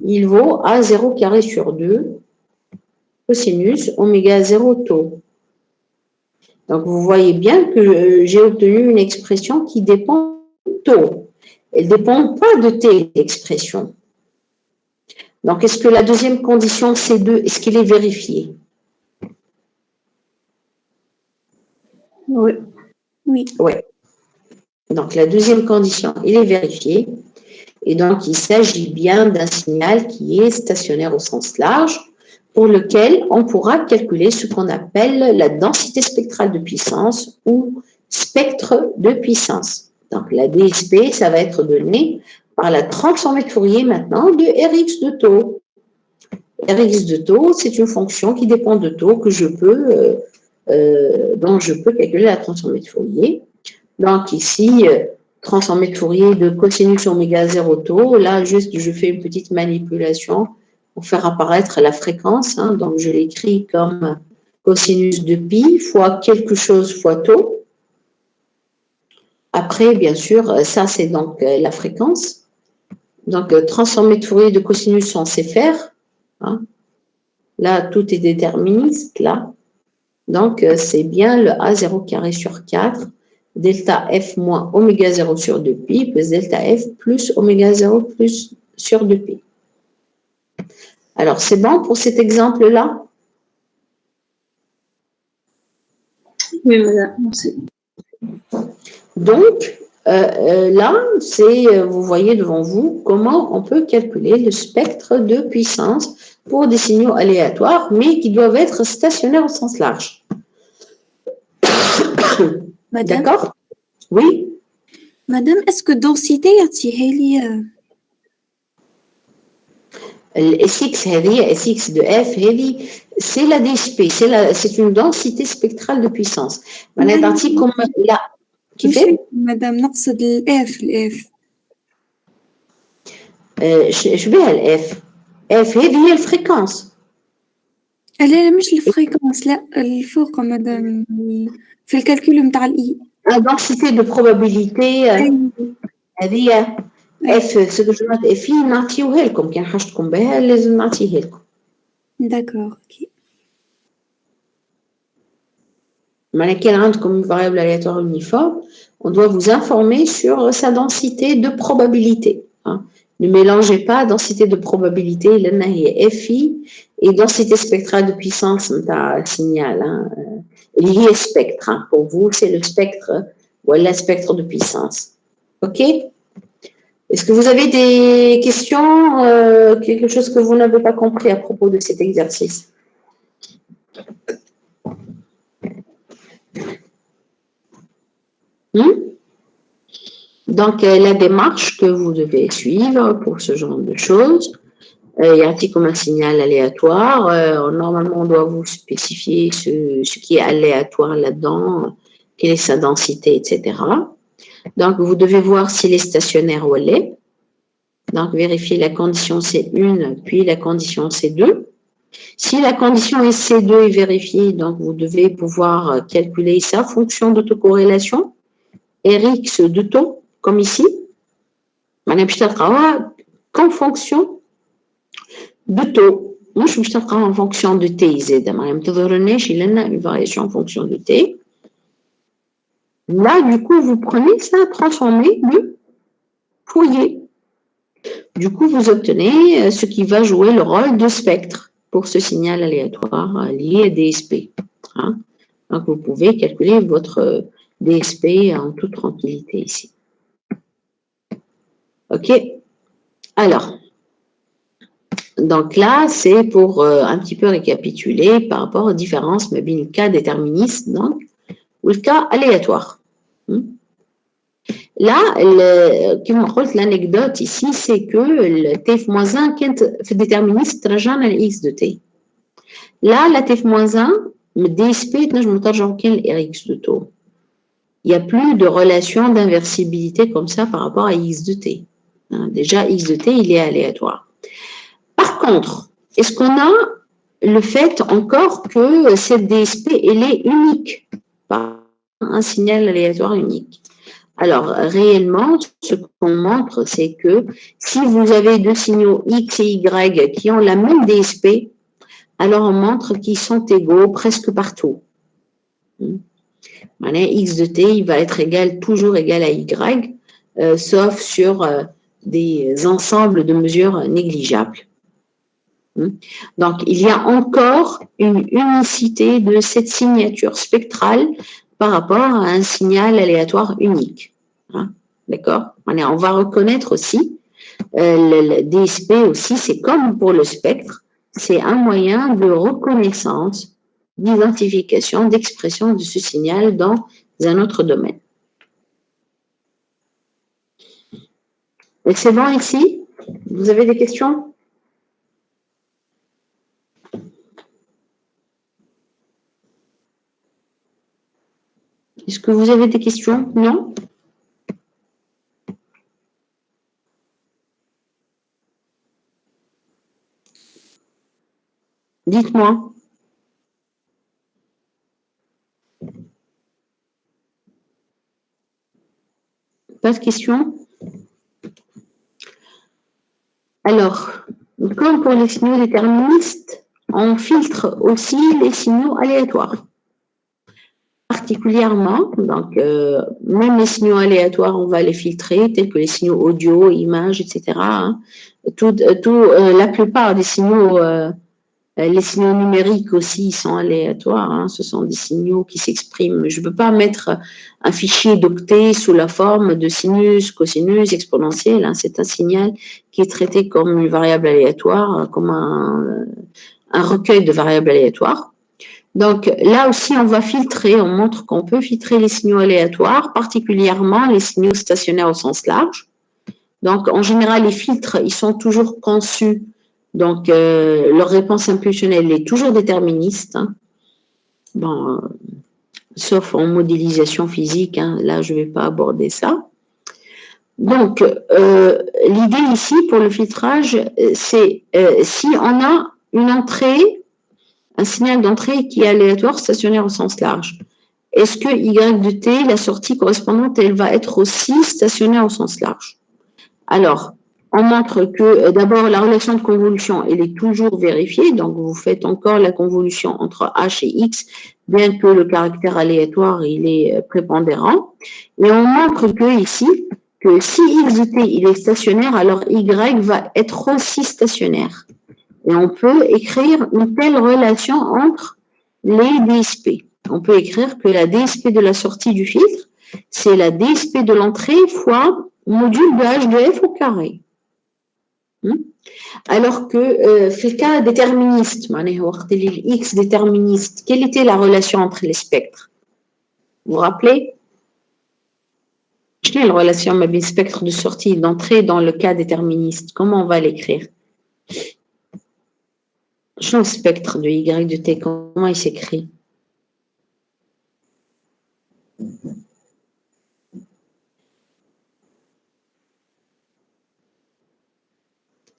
il vaut A0 carré sur 2, cosinus oméga 0 tau. Donc, vous voyez bien que j'ai obtenu une expression qui dépend de tau. Elle ne dépend pas de t, l'expression. Donc, est-ce que la deuxième condition, C2, est-ce qu'elle est vérifiée? Oui. Oui. Oui. Donc, la deuxième condition, elle est vérifiée. Et donc, il s'agit bien d'un signal qui est stationnaire au sens large, pour lequel on pourra calculer ce qu'on appelle la densité spectrale de puissance ou spectre de puissance. Donc, la DSP, ça va être donné par la transformée de Fourier maintenant de Rx de tau. Rx de tau, c'est une fonction qui dépend de tau que je peux, dont je peux calculer la transformée de Fourier. Donc, ici, transformée de Fourier de cosinus oméga 0 tau. Là, juste, je fais une petite manipulation pour faire apparaître la fréquence. Hein, donc, je l'écris comme cosinus de pi fois quelque chose fois tau. Après, bien sûr, ça, c'est donc la fréquence. Donc, transformée de Fourier de cosinus, on sait faire. Hein. Là, tout est déterministe, là. Donc, c'est bien le A0 carré sur 4, delta F moins oméga 0 sur 2pi, plus delta F plus oméga 0 plus sur 2pi. Alors, c'est bon pour cet exemple-là? Oui, madame, merci. Donc, là, vous voyez devant vous comment on peut calculer le spectre de puissance pour des signaux aléatoires, mais qui doivent être stationnaires au sens large. Madame, d'accord? Oui? Madame, est-ce que densité يعطيها Sx هذه Sx de F هذه c'est la DSP, c'est une densité spectrale de puissance. معناها تعطيكم لا كيفاش؟ Madame نقصد الF شو بها الاف؟ اف هذه هي الفريكونس. لا مش الفريكونس، لا الفوق مدام في الكالكول نتاع الاي. La densité de probabilité هذه اف سكجمات افي نعطيوها لكم كان حاجتكم بها لازم نعطيها لكم. داكور اوكي. comme une variable aléatoire uniforme, on doit vous informer sur sa densité de probabilité. Hein. Ne mélangez pas densité de probabilité, FI, et densité spectrale de puissance d'un signal. Hein. Lié spectre. Hein. Pour vous, c'est le spectre ou le spectre de puissance. OK? Est-ce que vous avez des questions, quelque chose que vous n'avez pas compris à propos de cet exercice? Donc, la démarche que vous devez suivre pour ce genre de choses, il y a un petit comme un signal aléatoire. Normalement, on doit vous spécifier ce qui est aléatoire là-dedans, quelle est sa densité, etc. Donc, vous devez voir s'il est stationnaire ou elle est. Donc, vérifiez la condition C1, puis la condition C2. Si la condition est C2 est vérifiée, donc vous devez pouvoir calculer sa fonction d'autocorrélation, Rx de taux, comme ici. Qu'en fonction de taux. مش باش تلقاو en fonction de t زاده ما تظهرناش لنا une variation en fonction de t. Là, du coup, vous prenez ça, transformez le foyer. Du coup, vous obtenez ce qui va jouer le rôle de spectre pour ce signal aléatoire lié à DSP. Hein? Donc, vous pouvez calculer votre DSP en toute tranquillité ici. OK? Alors, donc là, c'est pour un petit peu récapituler par rapport aux différences, mais bien le cas déterministe, donc, ou le cas aléatoire. Là, comme on dit, l'anecdote ici, c'est que le TF-1 fait déterministe trajan à X de T. Là, la TF-1, le DSP, je me le Rx de taux. Il n'y a plus de relation d'inversibilité comme ça par rapport à X de T. Déjà, X de T, il est aléatoire. Par contre, est-ce qu'on a le fait encore que cette DSP, elle est unique, par un signal aléatoire unique? Alors, réellement, ce qu'on montre, c'est que si vous avez deux signaux X et Y qui ont la même DSP, alors on montre qu'ils sont égaux presque partout. X de T, il va être toujours égal à Y, sauf sur des ensembles de mesures négligeables. Donc, il y a encore une unicité de cette signature spectrale par rapport à un signal aléatoire unique. Hein? D'accord? On va reconnaître aussi, le DSP aussi, c'est comme pour le spectre, c'est un moyen de reconnaissance, d'identification, d'expression de ce signal dans un autre domaine. C'est bon ici? Vous avez des questions? Est-ce que vous avez des questions? Non? Dites-moi. Pas de questions? Alors, comme pour les signaux déterministes, on filtre aussi les signaux aléatoires. Particulièrement, donc même les signaux aléatoires, on va les filtrer, tels que les signaux audio, images, etc. Hein. La plupart des signaux, les signaux numériques aussi, ils sont aléatoires. Hein. Ce sont des signaux qui s'expriment. Je ne peux pas mettre un fichier d'octet sous la forme de sinus, cosinus, exponentielle. Hein. C'est un signal qui est traité comme une variable aléatoire, comme un recueil de variables aléatoires. Donc, là aussi, on va filtrer, on montre qu'on peut filtrer les signaux aléatoires, particulièrement les signaux stationnaires au sens large. Donc, en général, les filtres, ils sont toujours conçus. Donc, leur réponse impulsionnelle est toujours déterministe. Hein. Bon, sauf en modélisation physique, hein, là, je ne vais pas aborder ça. Donc, l'idée ici, pour le filtrage, c'est si on a une entrée, un signal d'entrée qui est aléatoire stationnaire au sens large. Est-ce que Y de T, la sortie correspondante, elle va être aussi stationnaire au sens large? Alors, on montre que d'abord la relation de convolution, elle est toujours vérifiée, donc vous faites encore la convolution entre h et x, bien que le caractère aléatoire il est prépondérant. Et on montre que ici, que si x de t il est stationnaire, alors y va être aussi stationnaire. Et on peut écrire une telle relation entre les DSP. On peut écrire que la DSP de la sortie du filtre, c'est la DSP de l'entrée fois module de h de f au carré. Alors que في le cas déterministe, x déterministe, quelle était la relation entre les spectres? Vous vous rappelez? Quelle est la relation entre les spectres de sortie et d'entrée dans le cas déterministe? Comment on va l'écrire? Le spectre de y de t, comment il s'écrit?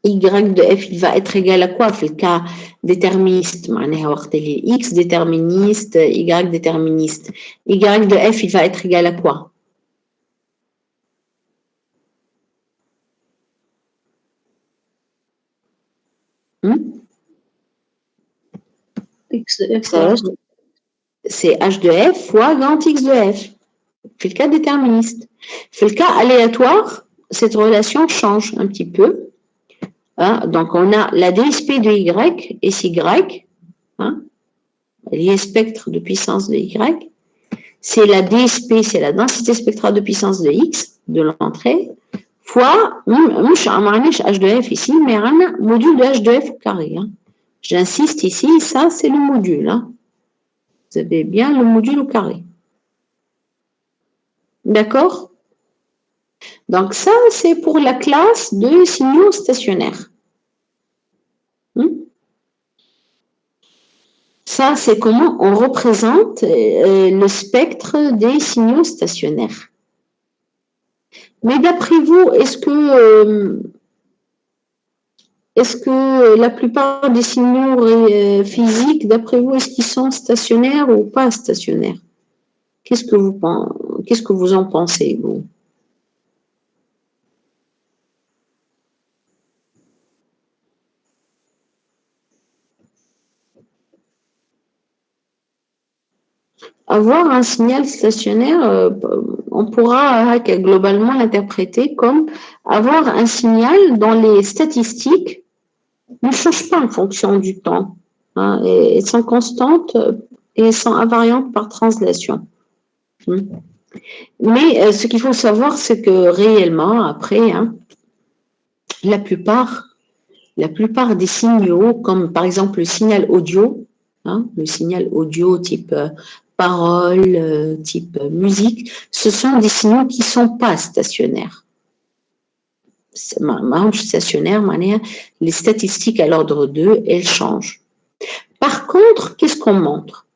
Y de f, il va être égal à quoi? Le cas déterministe, x déterministe, y déterministe. Y de f, il va être égal à quoi? X de F. C'est h de f fois grand X de f. C'est le cas déterministe. C'est le cas aléatoire, cette relation change un petit peu. Hein? Donc, on a la DSP de Y, et c'est Y, hein? Lié spectre de puissance de Y. C'est la DSP, c'est la densité spectrale de puissance de X, de l'entrée, fois, h de f ici, mais un module de h de f au carré. Hein? J'insiste ici, ça c'est le module. Hein? Vous avez bien le module au carré. D'accord? Donc ça, c'est pour la classe de signaux stationnaires. Ça, c'est comment on représente le spectre des signaux stationnaires. Mais d'après vous, est-ce que la plupart des signaux physiques, d'après vous, est-ce qu'ils sont stationnaires ou pas stationnaires? Qu'est-ce que vous en pensez, vous? Avoir un signal stationnaire, on pourra globalement l'interpréter comme avoir un signal dont les statistiques ne changent pas en fonction du temps. Hein, et sont constantes et sont invariantes par translation. Mais ce qu'il faut savoir, c'est que réellement, après, hein, la plupart des signaux, comme par exemple le signal audio, hein, le signal audio type parole, type musique, ce sont des signaux qui ne sont pas stationnaires. Stationnaire, les statistiques à l'ordre 2, elles changent. Par contre, qu'est-ce qu'on montre?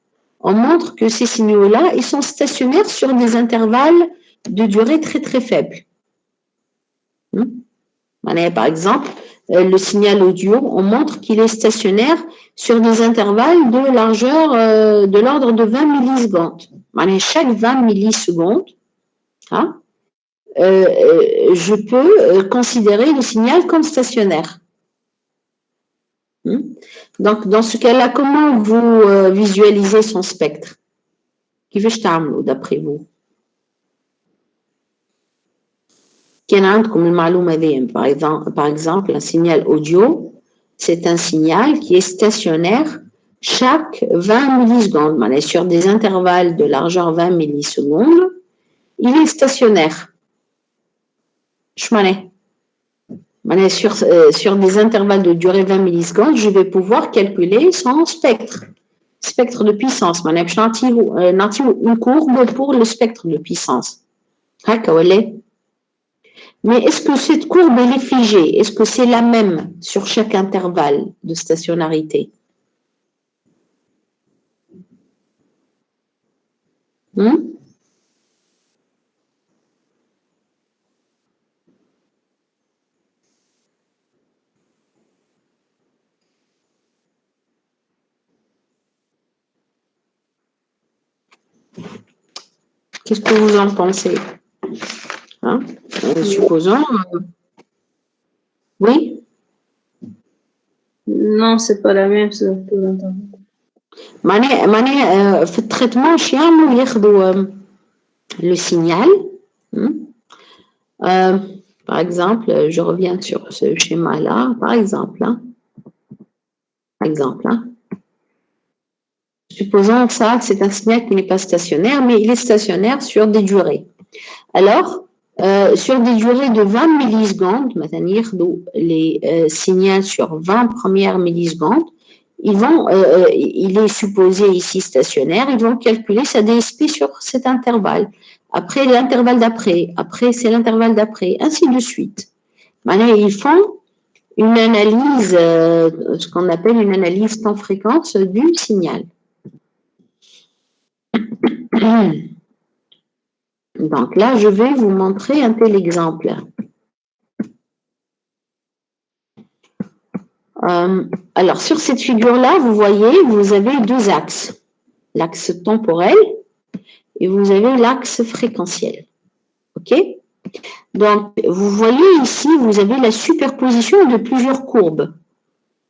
On montre que ces signaux-là, ils sont stationnaires sur des intervalles de durée très très faibles. Par exemple, le signal audio, on montre qu'il est stationnaire sur des intervalles de largeur de l'ordre de 20 millisecondes. Chaque 20 millisecondes, hein, je peux considérer le signal comme stationnaire. Donc, dans ce cas-là, comment vous visualisez son spectre? Qui veut je d'après vous? Par exemple, un signal audio, c'est un signal qui est stationnaire chaque 20 millisecondes. Sur des intervalles de largeur 20 millisecondes, il est stationnaire. Sur des intervalles de durée 20 millisecondes, je vais pouvoir calculer son spectre de puissance. Une courbe pour le spectre de puissance. Mais est-ce que cette courbe elle est figée? Est-ce que c'est la même sur chaque intervalle de stationnarité? Qu'est-ce que vous en pensez? Hein? Supposons. Oui. Non, c'est pas la même sur tout l'intervalle. معناها في التريتمون شو يعملوا ياخذوا le signal. Par exemple, je reviens sur ce schéma-là. Par exemple, supposons que ça, c'est un signal qui n'est pas stationnaire, mais il est stationnaire sur des durées. Alors, sur des durées de 20 millisecondes, c'est-à-dire les signaux sur 20 premières millisecondes, il est supposé ici stationnaire, ils vont calculer sa DSP sur cet intervalle. Après, l'intervalle d'après. Après, c'est l'intervalle d'après, ainsi de suite. Maintenant, ils font une analyse, ce qu'on appelle une analyse temps-fréquence du signal. Donc là, je vais vous montrer un tel exemple. Alors, sur cette figure-là, vous voyez, vous avez deux axes. L'axe temporel et vous avez l'axe fréquentiel. OK? Donc, vous voyez ici, vous avez la superposition de plusieurs courbes.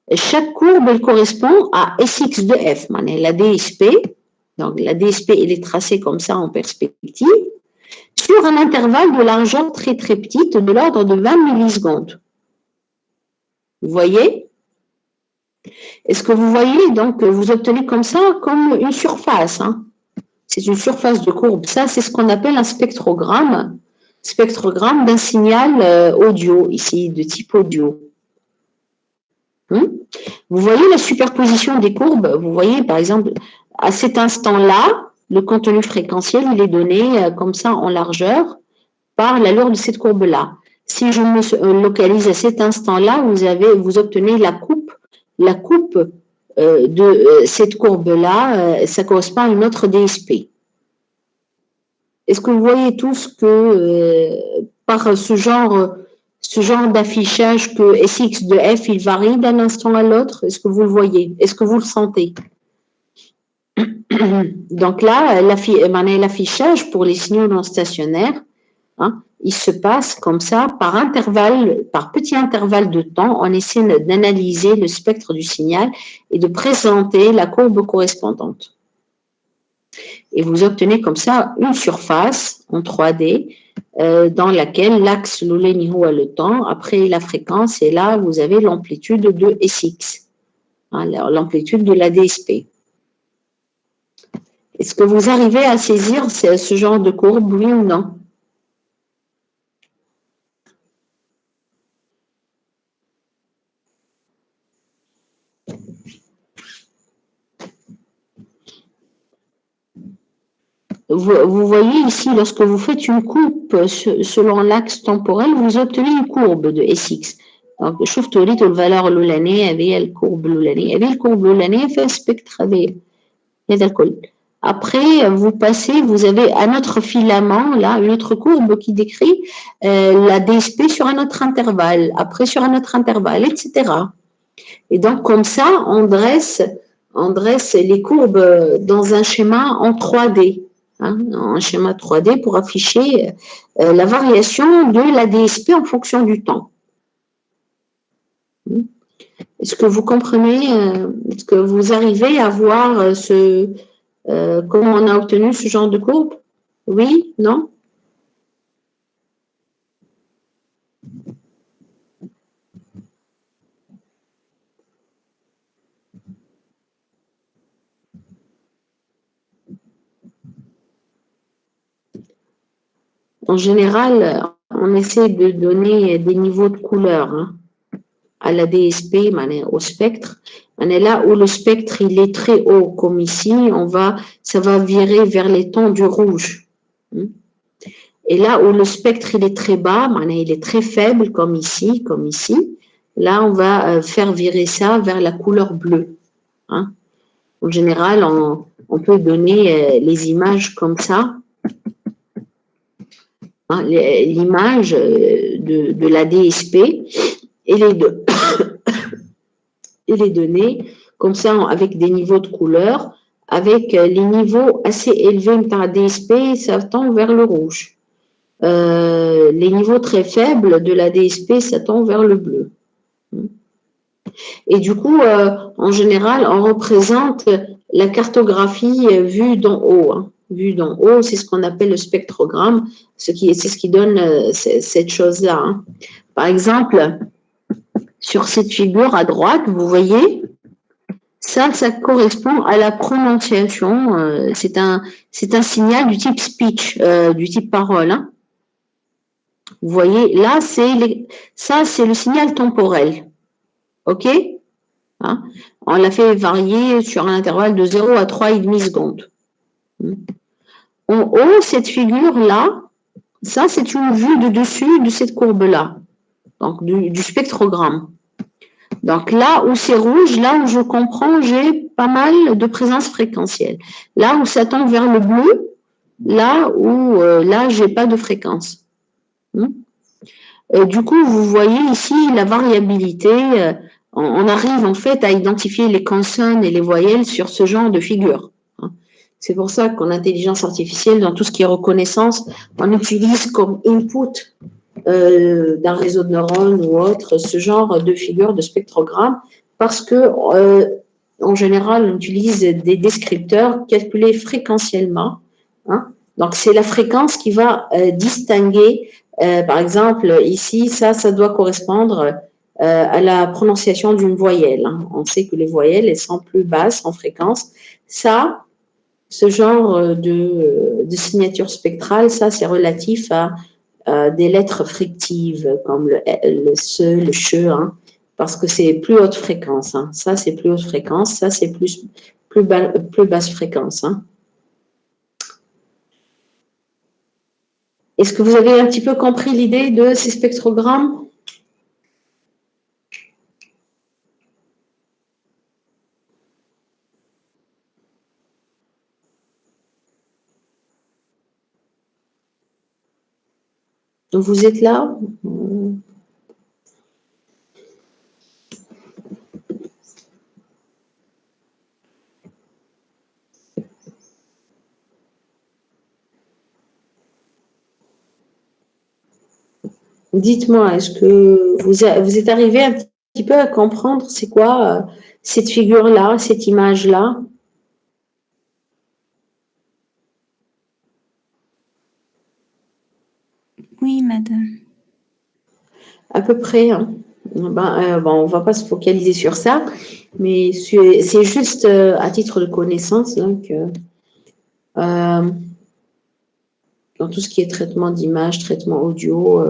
Et chaque courbe, elle correspond à Sx de f, la DSP. Donc, la DSP, elle est tracée comme ça en perspective, sur un intervalle de largeur très très petite, de l'ordre de 20 millisecondes. Vous voyez? Est-ce que vous voyez? Donc, vous obtenez comme ça, comme une surface. C'est une surface de courbe. Ça, c'est ce qu'on appelle un spectrogramme. Spectrogramme d'un signal audio, ici, de type audio. Vous voyez la superposition des courbes? Vous voyez, par exemple, à cet instant-là, le contenu fréquentiel, il est donné comme ça en largeur par l'allure de cette courbe-là. Si je me localise à cet instant-là, vous obtenez la coupe de cette courbe-là, ça correspond à une autre DSP. Est-ce que vous voyez tous que par ce genre d'affichage que Sx de f, il varie d'un instant à l'autre? Est-ce que vous le voyez? Est-ce que vous le sentez? Donc là, l'affichage pour les signaux non stationnaires, il se passe comme ça, par petit intervalle de temps, on essaie d'analyser le spectre du signal et de présenter la courbe correspondante. Et vous obtenez comme ça une surface en 3D dans laquelle l'axe Luleni a le temps, après la fréquence, et là, vous avez l'amplitude de Sx, l'amplitude de la DSP. Est-ce que vous arrivez à saisir ce genre de courbe, oui ou non? Vous voyez ici, lorsque vous faites une coupe selon l'axe temporel, vous obtenez une courbe de Sx. Donc, شفتوا ريتوا الفالور الأولانية هذه الكورب الأولانية، هذه الكورب الأولانية فيها سبيكتر هذا الكل. Après, vous avez un autre filament, là, une autre courbe qui décrit la DSP sur un autre intervalle, après sur un autre intervalle, etc. Et donc, comme ça, on dresse les courbes dans un schéma en 3D. Un schéma 3D pour afficher la variation de la DSP en fonction du temps. Est-ce que vous comprenez, est-ce que vous arrivez à voir comment on a obtenu ce genre de courbe? Oui? Non? En général, on essaie de donner des niveaux de couleur à la DSP, au spectre. Là où le spectre il est très haut, comme ici, ça va virer vers les tons du rouge. Et là où le spectre il est très bas, il est très faible, comme ici, là on va faire virer ça vers la couleur bleue. En général, on peut donner les images comme ça. L'image de la DSP et les données comme ça avec des niveaux de couleur, avec les niveaux assez élevés de la DSP, ça tend vers le rouge. Les niveaux très faibles de la DSP, ça tend vers le bleu. Et du coup, en général, on représente la cartographie vue d'en haut. Hein. Vue d'en haut, c'est ce qu'on appelle le spectrogramme, c'est ce qui donne cette chose-là. Hein. Par exemple, sur cette figure à droite, vous voyez, ça correspond à la prononciation. C'est un signal du type speech, du type parole. Hein. Vous voyez, là, ça, c'est le signal temporel. OK? Hein? On l'a fait varier sur un intervalle de 0 à 3,5 secondes. En haut, cette figure-là, ça, c'est une vue de dessus de cette courbe-là, donc du spectrogramme. Donc là où c'est rouge, là où je comprends, j'ai pas mal de présence fréquentielle. Là où ça tend vers le bleu, là où là, j'ai pas de fréquence. Du coup, vous voyez ici la variabilité. On arrive en fait à identifier les consonnes et les voyelles sur ce genre de figure. C'est pour ça qu'en intelligence artificielle, dans tout ce qui est reconnaissance, on utilise comme input d'un réseau de neurones ou autre ce genre de figure de spectrogramme parce que en général, on utilise des descripteurs calculés fréquentiellement. Hein. Donc, c'est la fréquence qui va distinguer. Par exemple, ici, ça doit correspondre à la prononciation d'une voyelle. Hein. On sait que les voyelles, elles sont plus basses en fréquence. Ça, ce genre de signature spectrale, ça, c'est relatif à des lettres frictives comme le se, le che, hein, parce que c'est plus haute fréquence. Hein. Ça, c'est plus haute fréquence. Ça, c'est plus basse fréquence. Hein. Est-ce que vous avez un petit peu compris l'idée de ces spectrogrammes? Vous êtes là? Dites-moi, est-ce que vous êtes arrivé un petit peu à comprendre c'est quoi cette figure-là, cette image-là? Oui, madame. À peu près. Hein. Bon, on ne va pas se focaliser sur ça, mais c'est juste à titre de connaissance hein, que dans tout ce qui est traitement d'image, traitement audio,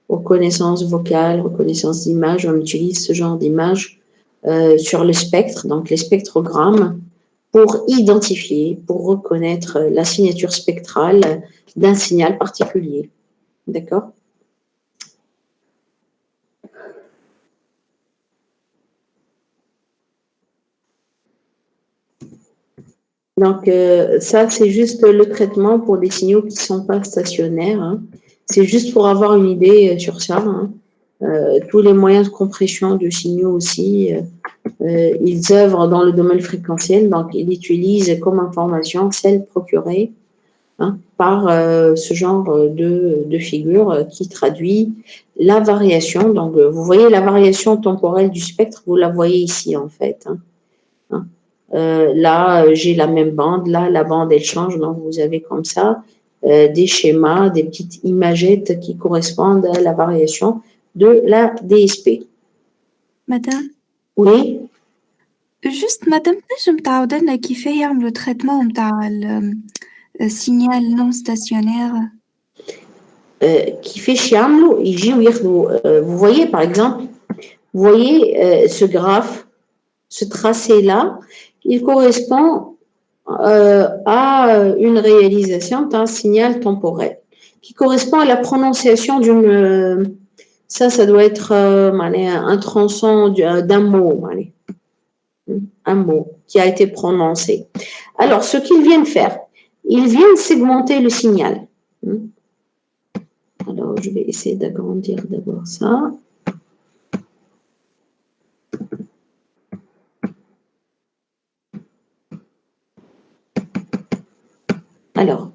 reconnaissance vocale, reconnaissance d'image, on utilise ce genre d'image sur le spectre, donc les spectrogrammes, pour identifier, pour reconnaître la signature spectrale d'un signal particulier. D'accord ? Donc, ça, c'est juste le traitement pour des signaux qui ne sont pas stationnaires. Hein. C'est juste pour avoir une idée sur ça. Hein. Tous les moyens de compression de signaux aussi, ils œuvrent dans le domaine fréquentiel. Donc, ils utilisent comme information celle procurée hein, par ce genre de figure qui traduit la variation. Donc, vous voyez la variation temporelle du spectre, vous la voyez ici en fait. Hein. Là, j'ai la même bande. Là, la bande, elle change. Donc, vous avez comme ça des schémas, des petites imagettes qui correspondent à la variation de la DSP. Madame? Oui. Juste, madame, je me تعودنا كيف يعملوا traitement متاع signal non stationnaire. كيفاش يعملوا يجيو ياخذوا vous voyez par exemple vous voyez ce graphe ce tracé là il correspond à une réalisation d'un signal temporel qui correspond à la prononciation d'une ça doit être un tronçon d'un mot un mot qui a été prononcé. Alors ce qu'ils viennent faire, ils viennent segmenter le signal. Alors, je vais essayer d'agrandir d'abord ça. Alors,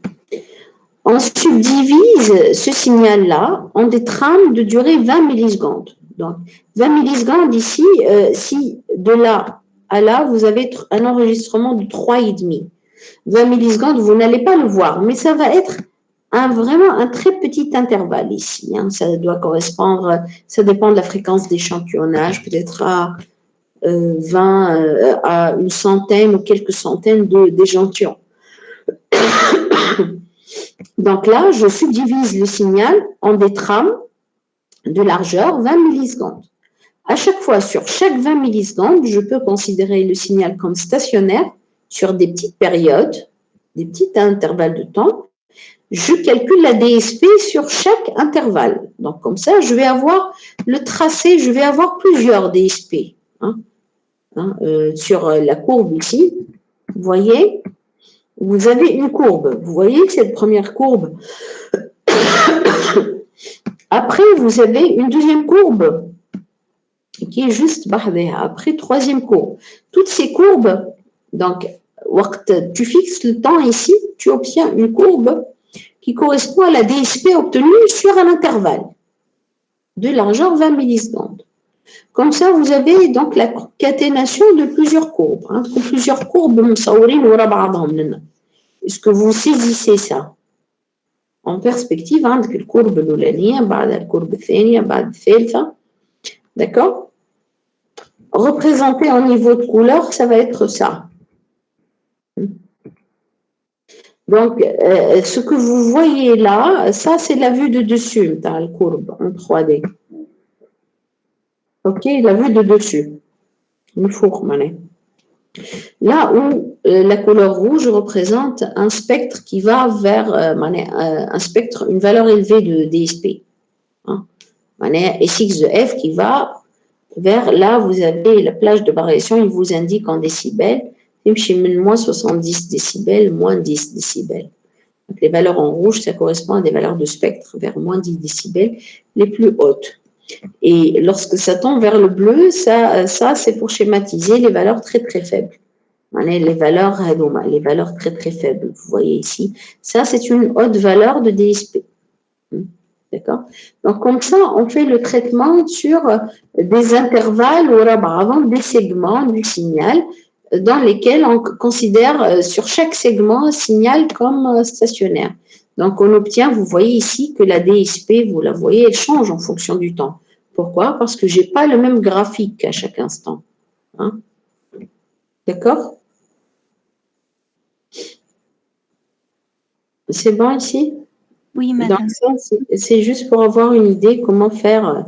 on subdivise ce signal-là en des trames de durée 20 millisecondes. Donc, 20 millisecondes ici, si de là à là, vous avez un enregistrement de 3,5. 20 millisecondes, vous n'allez pas le voir, mais ça va être vraiment un très petit intervalle ici. Hein. Ça doit correspondre, ça dépend de la fréquence d'échantillonnage, peut-être à 20, à une centaine ou quelques centaines d'échantillons. Donc là, je subdivise le signal en des trames de largeur 20 millisecondes. À chaque fois, sur chaque 20 millisecondes, je peux considérer le signal comme stationnaire sur des petites périodes, des petits intervalles de temps. Je calcule la DSP sur chaque intervalle. Donc, comme ça, je vais avoir le tracé, je vais avoir plusieurs DSP. Sur la courbe ici, vous voyez, vous avez une courbe. Vous voyez cette première courbe. Après, vous avez une deuxième courbe qui est juste après, troisième courbe. Toutes ces courbes, donc, tu fixes le temps ici, tu obtiens une courbe qui correspond à la DSP obtenue sur un intervalle de largeur 20 millisecondes. Comme ça, vous avez donc la concaténation de plusieurs courbes. Plusieurs courbes, est-ce que vous saisissez ça? En perspective, عندك الكورب الأولانية بعد الكورب الثانية بعد الثالثة. D'accord? Représenté en niveau de couleur, ça va être ça. Donc, ce que vous voyez là, ça, c'est la vue de dessus, dans la courbe en 3D. OK, la vue de dessus. Là où la couleur rouge représente un spectre qui va vers un spectre, une valeur élevée de DSP. Sx de f qui va vers là, vous avez la plage de variation, il vous indique en décibels. Chez moins 70 décibels, moins 10 décibels. Donc, les valeurs en rouge, ça correspond à des valeurs de spectre vers moins 10 décibels, les plus hautes. Et lorsque ça tombe vers le bleu, ça c'est pour schématiser les valeurs très très faibles. Les valeurs très très faibles, vous voyez ici. Ça, c'est une haute valeur de DSP. D'accord? Donc, comme ça, on fait le traitement sur des intervalles ou avant des segments du signal dans lesquels on considère sur chaque segment un signal comme stationnaire. Donc, on obtient, vous voyez ici que la DSP, vous la voyez, elle change en fonction du temps. Pourquoi? Parce que je n'ai pas le même graphique à chaque instant. D'accord? C'est bon ici? Oui, madame. Donc, ça, c'est juste pour avoir une idée comment faire,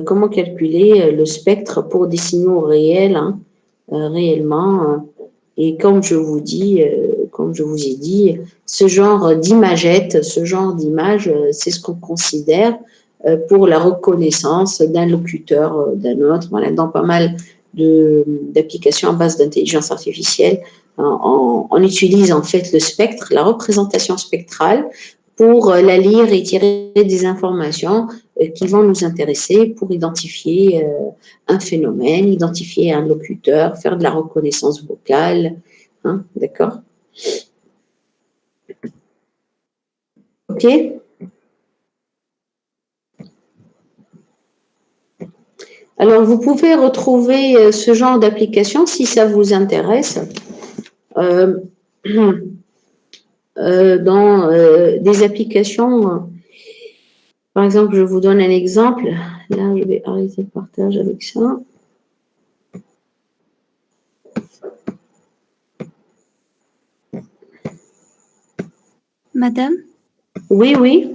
comment calculer le spectre pour des signaux réels, réellement. Et comme je vous ai dit, ce genre d'imagette, ce genre d'image, c'est ce qu'on considère pour la reconnaissance d'un locuteur d'un autre. Voilà, dans pas mal d'applications à base d'intelligence artificielle, on utilise en fait le spectre, la représentation spectrale, pour la lire et tirer des informations qui vont nous intéresser pour identifier un phénomène, identifier un locuteur, faire de la reconnaissance vocale. D'accord? OK? Alors, vous pouvez retrouver ce genre d'application si ça vous intéresse dans des applications. Par exemple, je vous donne un exemple. Là, je vais arrêter le partage avec ça. مدام Oui, oui.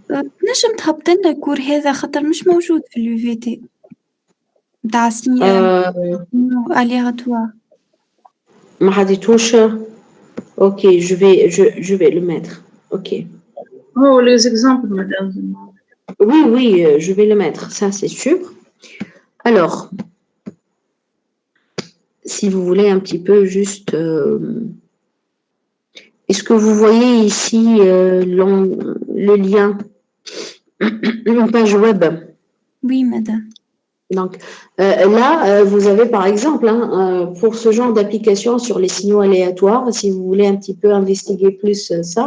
نجم تهبط لنا الكور هذا خاطر مش موجود في اليو في تي نتاع سينيال aléatoire. ما حديتوش. Ok, je vais le mettre. Ok. Oh, les exemples, madame. Oui, oui, je vais le mettre, ça c'est sûr. Alors, si vous voulez un petit peu juste... est-ce que vous voyez ici le lien, une page web? Oui, madame. Donc, là, vous avez par exemple, pour ce genre d'application sur les signaux aléatoires, si vous voulez un petit peu investiguer plus ça,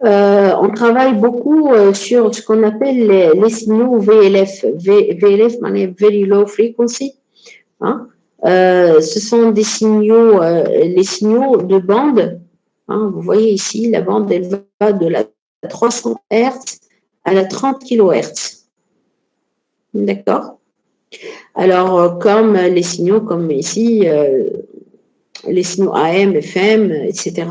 On travaille beaucoup sur ce qu'on appelle les signaux VLF. VLF, Very Low Frequency. Hein. Ce sont des signaux, les signaux de bande. Hein, vous voyez ici, la bande, elle va de la 300 Hz à la 30 kHz. D'accord? Alors, comme les signaux, comme ici, les signaux AM, FM, etc.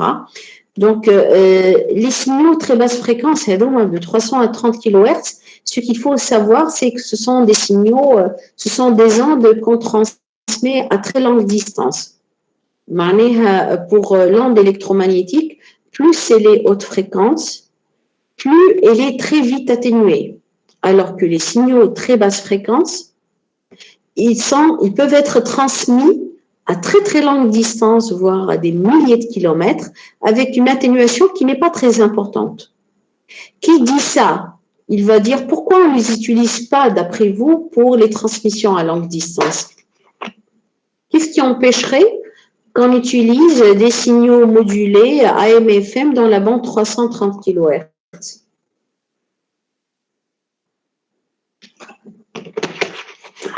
Donc, les signaux très basse fréquence, c'est donc de 300 à 30 kHz. Ce qu'il faut savoir, c'est que ce sont des signaux, ce sont des ondes qu'on transmet à très longue distance. Pour l'onde électromagnétique, plus elle est haute fréquence, plus elle est très vite atténuée. Alors que les signaux très basse fréquence, ils peuvent être transmis à très très longue distance, voire à des milliers de kilomètres, avec une atténuation qui n'est pas très importante. Qui dit ça? Il va dire pourquoi on ne les utilise pas, d'après vous, pour les transmissions à longue distance? Qu'est-ce qui empêcherait qu'on utilise des signaux modulés AM et FM dans la bande 330 kHz?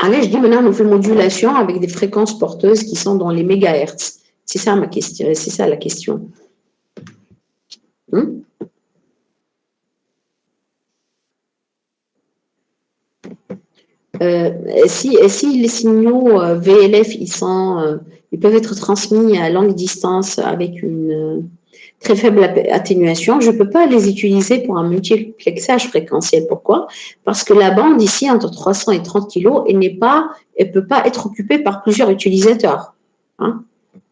Allez, je dis maintenant, on fait modulation avec des fréquences porteuses qui sont dans les mégahertz. C'est ça ma question. C'est ça la question. Si les signaux VLF, ils peuvent être transmis à longue distance avec une très faible atténuation, je ne peux pas les utiliser pour un multiplexage fréquentiel. Pourquoi? Parce que la bande ici, entre 300 et 30 kg, elle ne peut pas être occupée par plusieurs utilisateurs. Hein?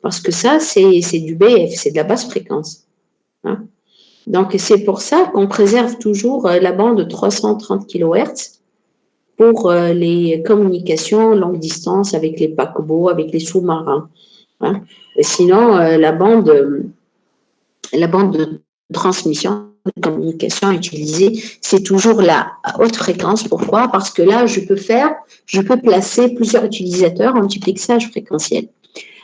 Parce que ça, c'est du BF, c'est de la basse fréquence. Hein? Donc, c'est pour ça qu'on préserve toujours la bande de 330 kHz pour les communications longue distance avec les paquebots, avec les sous-marins. Hein? Sinon, la bande de transmission, de communication utilisée, c'est toujours la haute fréquence. Pourquoi? Parce que là, je peux placer plusieurs utilisateurs en multiplexage fréquentiel.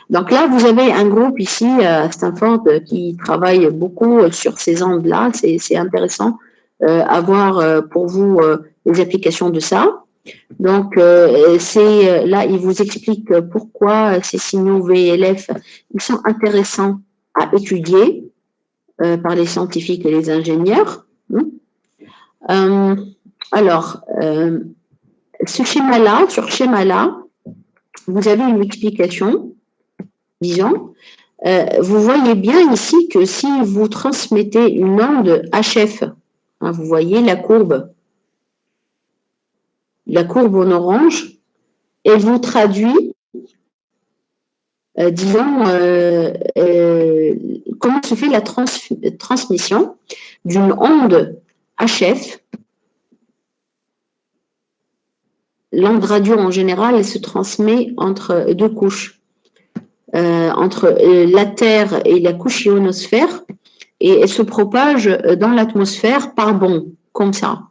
Donc là, vous avez un groupe ici à Stanford qui travaille beaucoup sur ces ondes-là. C'est intéressant à voir pour vous les applications de ça. Donc, là, il vous explique pourquoi ces signaux VLF ils sont intéressants à étudier par les scientifiques et les ingénieurs. Alors, sur ce schéma-là, vous avez une explication, disons. Vous voyez bien ici que si vous transmettez une onde HF, hein, vous voyez la courbe en orange, elle vous traduit, comment se fait la transmission d'une onde HF. L'onde radio en général, elle se transmet entre deux couches, entre la Terre et la couche ionosphère, et elle se propage dans l'atmosphère par bond, comme ça.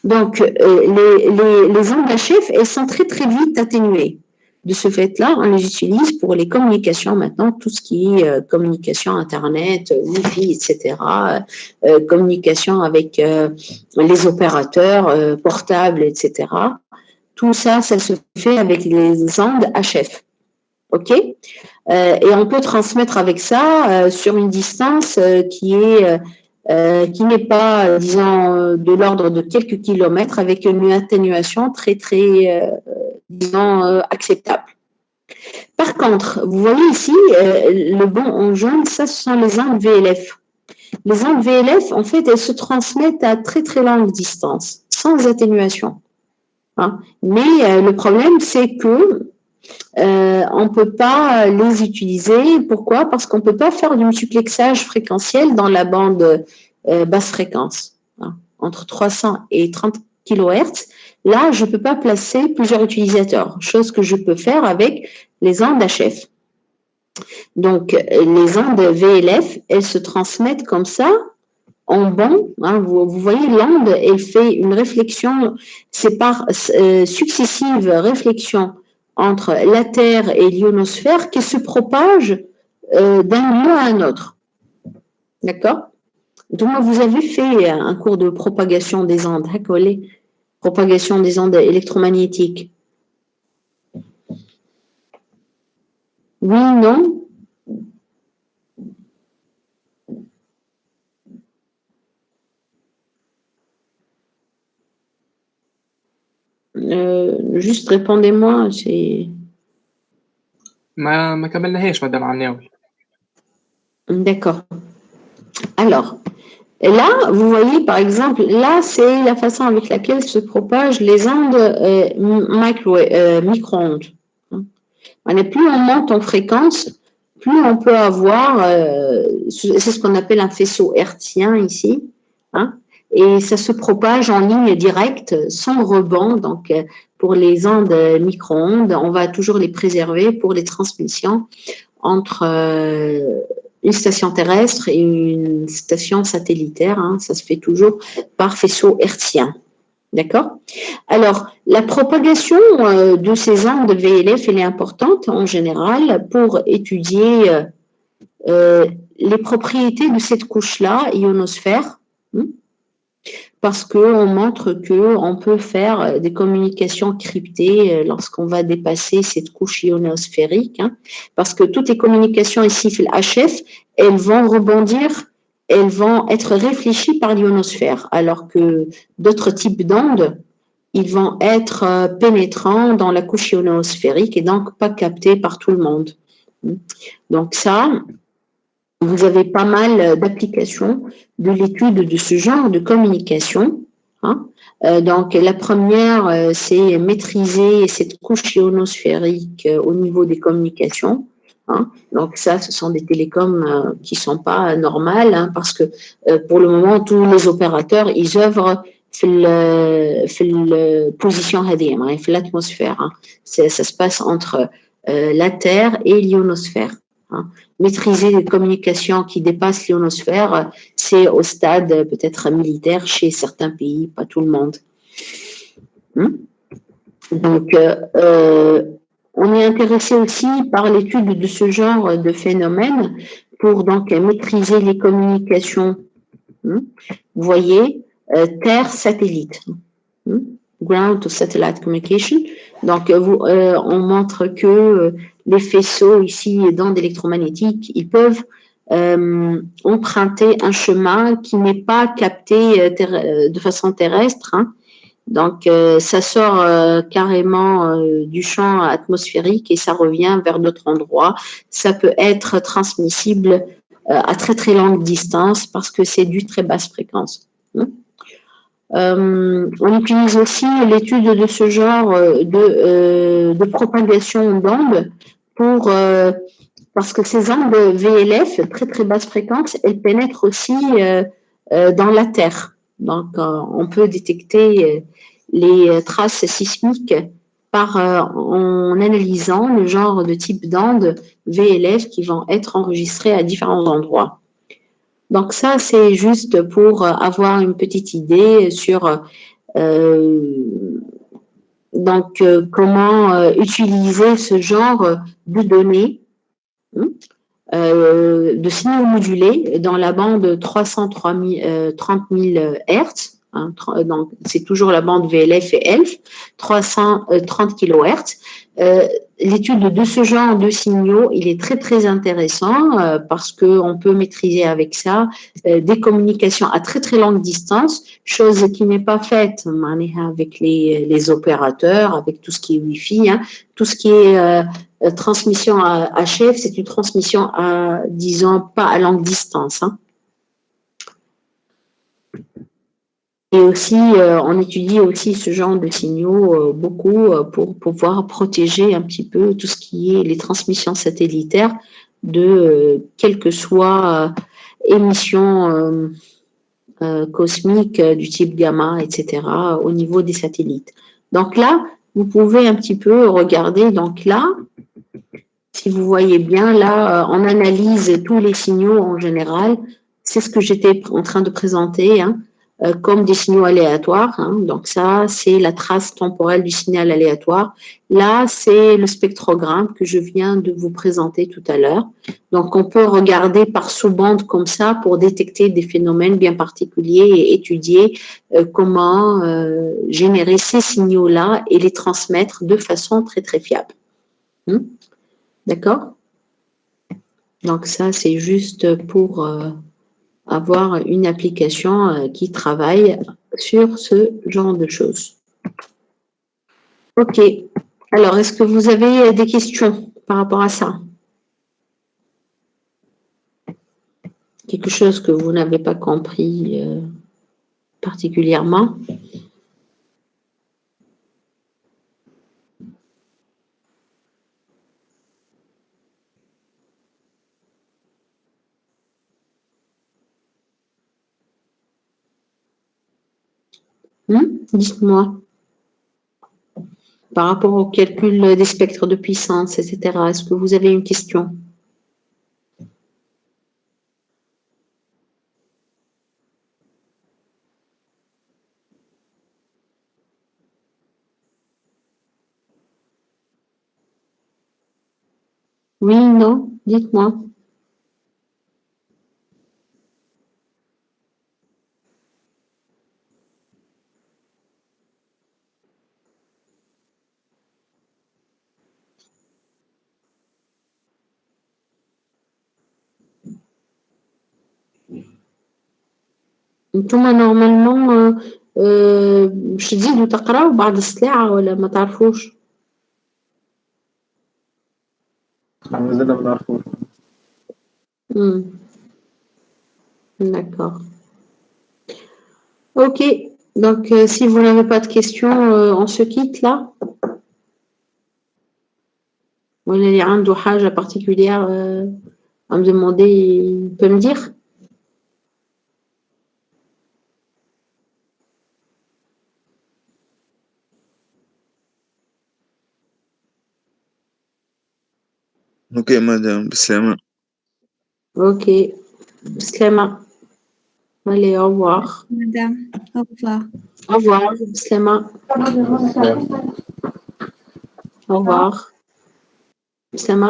Donc, les ondes HF, elles sont très très vite atténuées. De ce fait-là, on les utilise pour les communications maintenant, tout ce qui est communication Internet, Wi-Fi, etc., communication avec les opérateurs portables, etc. Tout ça, ça se fait avec les ondes HF. OK? Et on peut transmettre avec ça sur une distance qui n'est pas, disons, de l'ordre de quelques kilomètres, avec une atténuation très, très, disons, acceptable. Par contre, vous voyez ici, le bon en jaune, ça, ce sont les ondes VLF. Les ondes VLF, en fait, elles se transmettent à très, très longue distance, sans atténuation. Hein? Mais le problème, c'est que on ne peut pas les utiliser. Pourquoi? Parce qu'on ne peut pas faire du multiplexage fréquentiel dans la bande basse fréquence, hein, entre 300 et 30 kHz. Là, je ne peux pas placer plusieurs utilisateurs, chose que je peux faire avec les ondes HF. Donc, les ondes VLF, elles se transmettent comme ça, en bond. Hein, vous voyez, l'onde, elle fait une réflexion, c'est par successive réflexion entre la Terre et l'ionosphère qui se propage d'un lieu à un autre. D'accord? Donc, vous avez fait un cours de propagation des ondes, propagation des ondes électromagnétiques. Oui, non? Juste répondez-moi, c'est... ما كملناهاش مدام عناوي. D'accord. Alors, là, vous voyez, par exemple, là, c'est la façon avec laquelle se propagent les ondes micro-ondes. Plus on monte en fréquence, plus on peut avoir, c'est ce qu'on appelle un faisceau hertzien ici, hein, et ça se propage en ligne directe, sans rebond. Donc, pour les ondes micro-ondes, on va toujours les préserver pour les transmissions entre une station terrestre et une station satellitaire. Hein, ça se fait toujours par faisceau hertzien. D'accord? Alors, la propagation de ces ondes VLF, elle est importante en général pour étudier les propriétés de cette couche-là, ionosphère, parce qu'on montre qu'on peut faire des communications cryptées lorsqu'on va dépasser cette couche ionosphérique, hein, parce que toutes les communications ici, HF, elles vont rebondir, elles vont être réfléchies par l'ionosphère, alors que d'autres types d'ondes, ils vont être pénétrants dans la couche ionosphérique et donc pas captés par tout le monde. Donc ça, vous avez pas mal d'applications de l'étude de ce genre de communication. Hein. Donc la première, c'est maîtriser cette couche ionosphérique au niveau des communications. Hein. Donc ça, ce sont des télécoms qui sont pas normales, hein, parce que pour le moment, tous les opérateurs, ils œuvrent في البوزيشن هذه يعني في l'atmosphère. Hein. Ça se passe entre la Terre et l'ionosphère. Hein. Maîtriser les communications qui dépassent l'ionosphère, c'est au stade peut-être militaire chez certains pays, pas tout le monde. Donc, on est intéressé aussi par l'étude de ce genre de phénomène pour donc maîtriser les communications. Vous voyez, Terre-satellite, ground to satellite communication. Donc, on montre que les faisceaux ici d'ondes électromagnétiques, ils peuvent emprunter un chemin qui n'est pas capté de façon terrestre. Hein. Donc, ça sort carrément du champ atmosphérique et ça revient vers d'autres endroits. Ça peut être transmissible à très très longue distance parce que c'est du très basse fréquence. On utilise aussi l'étude de ce genre de propagation d'ondes pour parce que ces ondes VLF, très très basse fréquence, elles pénètrent aussi dans la Terre. Donc, on peut détecter les traces sismiques en analysant le genre de type d'ondes VLF qui vont être enregistrées à différents endroits. Donc ça, c'est juste pour avoir une petite idée sur comment utiliser ce genre de données, de signaux modulés dans la bande 30 000 Hz. Hein, donc, c'est toujours la bande VLF et ELF, 330 kHz. L'étude de ce genre de signaux, il est très, très intéressant parce qu'on peut maîtriser avec ça des communications à très, très longue distance, chose qui n'est pas faite avec les opérateurs, avec tout ce qui est Wi-Fi. Hein. Tout ce qui est transmission à HF, c'est une transmission à, disons, pas à longue distance. Hein. Et aussi, on étudie aussi ce genre de signaux beaucoup pour pouvoir protéger un petit peu tout ce qui est les transmissions satellitaires de quelle que soit émission cosmique du type gamma, etc., au niveau des satellites. Donc là, vous pouvez un petit peu regarder. Donc là, si vous voyez bien, là, on analyse tous les signaux en général. C'est ce que j'étais en train de présenter, hein. comme des signaux aléatoires. Hein. Donc ça, c'est la trace temporelle du signal aléatoire. Là, c'est le spectrogramme que je viens de vous présenter tout à l'heure. Donc on peut regarder par sous-bande comme ça pour détecter des phénomènes bien particuliers et étudier comment générer ces signaux-là et les transmettre de façon très très fiable. D'accord? Donc ça, c'est juste pour avoir une application qui travaille sur ce genre de choses. Ok. Alors, est-ce que vous avez des questions par rapport à ça? Quelque chose que vous n'avez pas compris particulièrement? Dites-moi. Par rapport au calcul des spectres de puissance, etc., est-ce que vous avez une question? Oui, non, dites-moi. انتم نورمالمون باش تزيدوا تقراو بعد الساعة ولا ما تعرفوش؟ مازال ما نعرفوش. D'accord. Ok, donc si vous n'avez pas de questions, on se quitte là. ولا اللي عنده حاجة particulière à me demander, il peut me dire. Ok, madame, bismillah. Ok, Slema. Allez, au revoir. Madame, au revoir. Au revoir, Slema. Au revoir. Slema.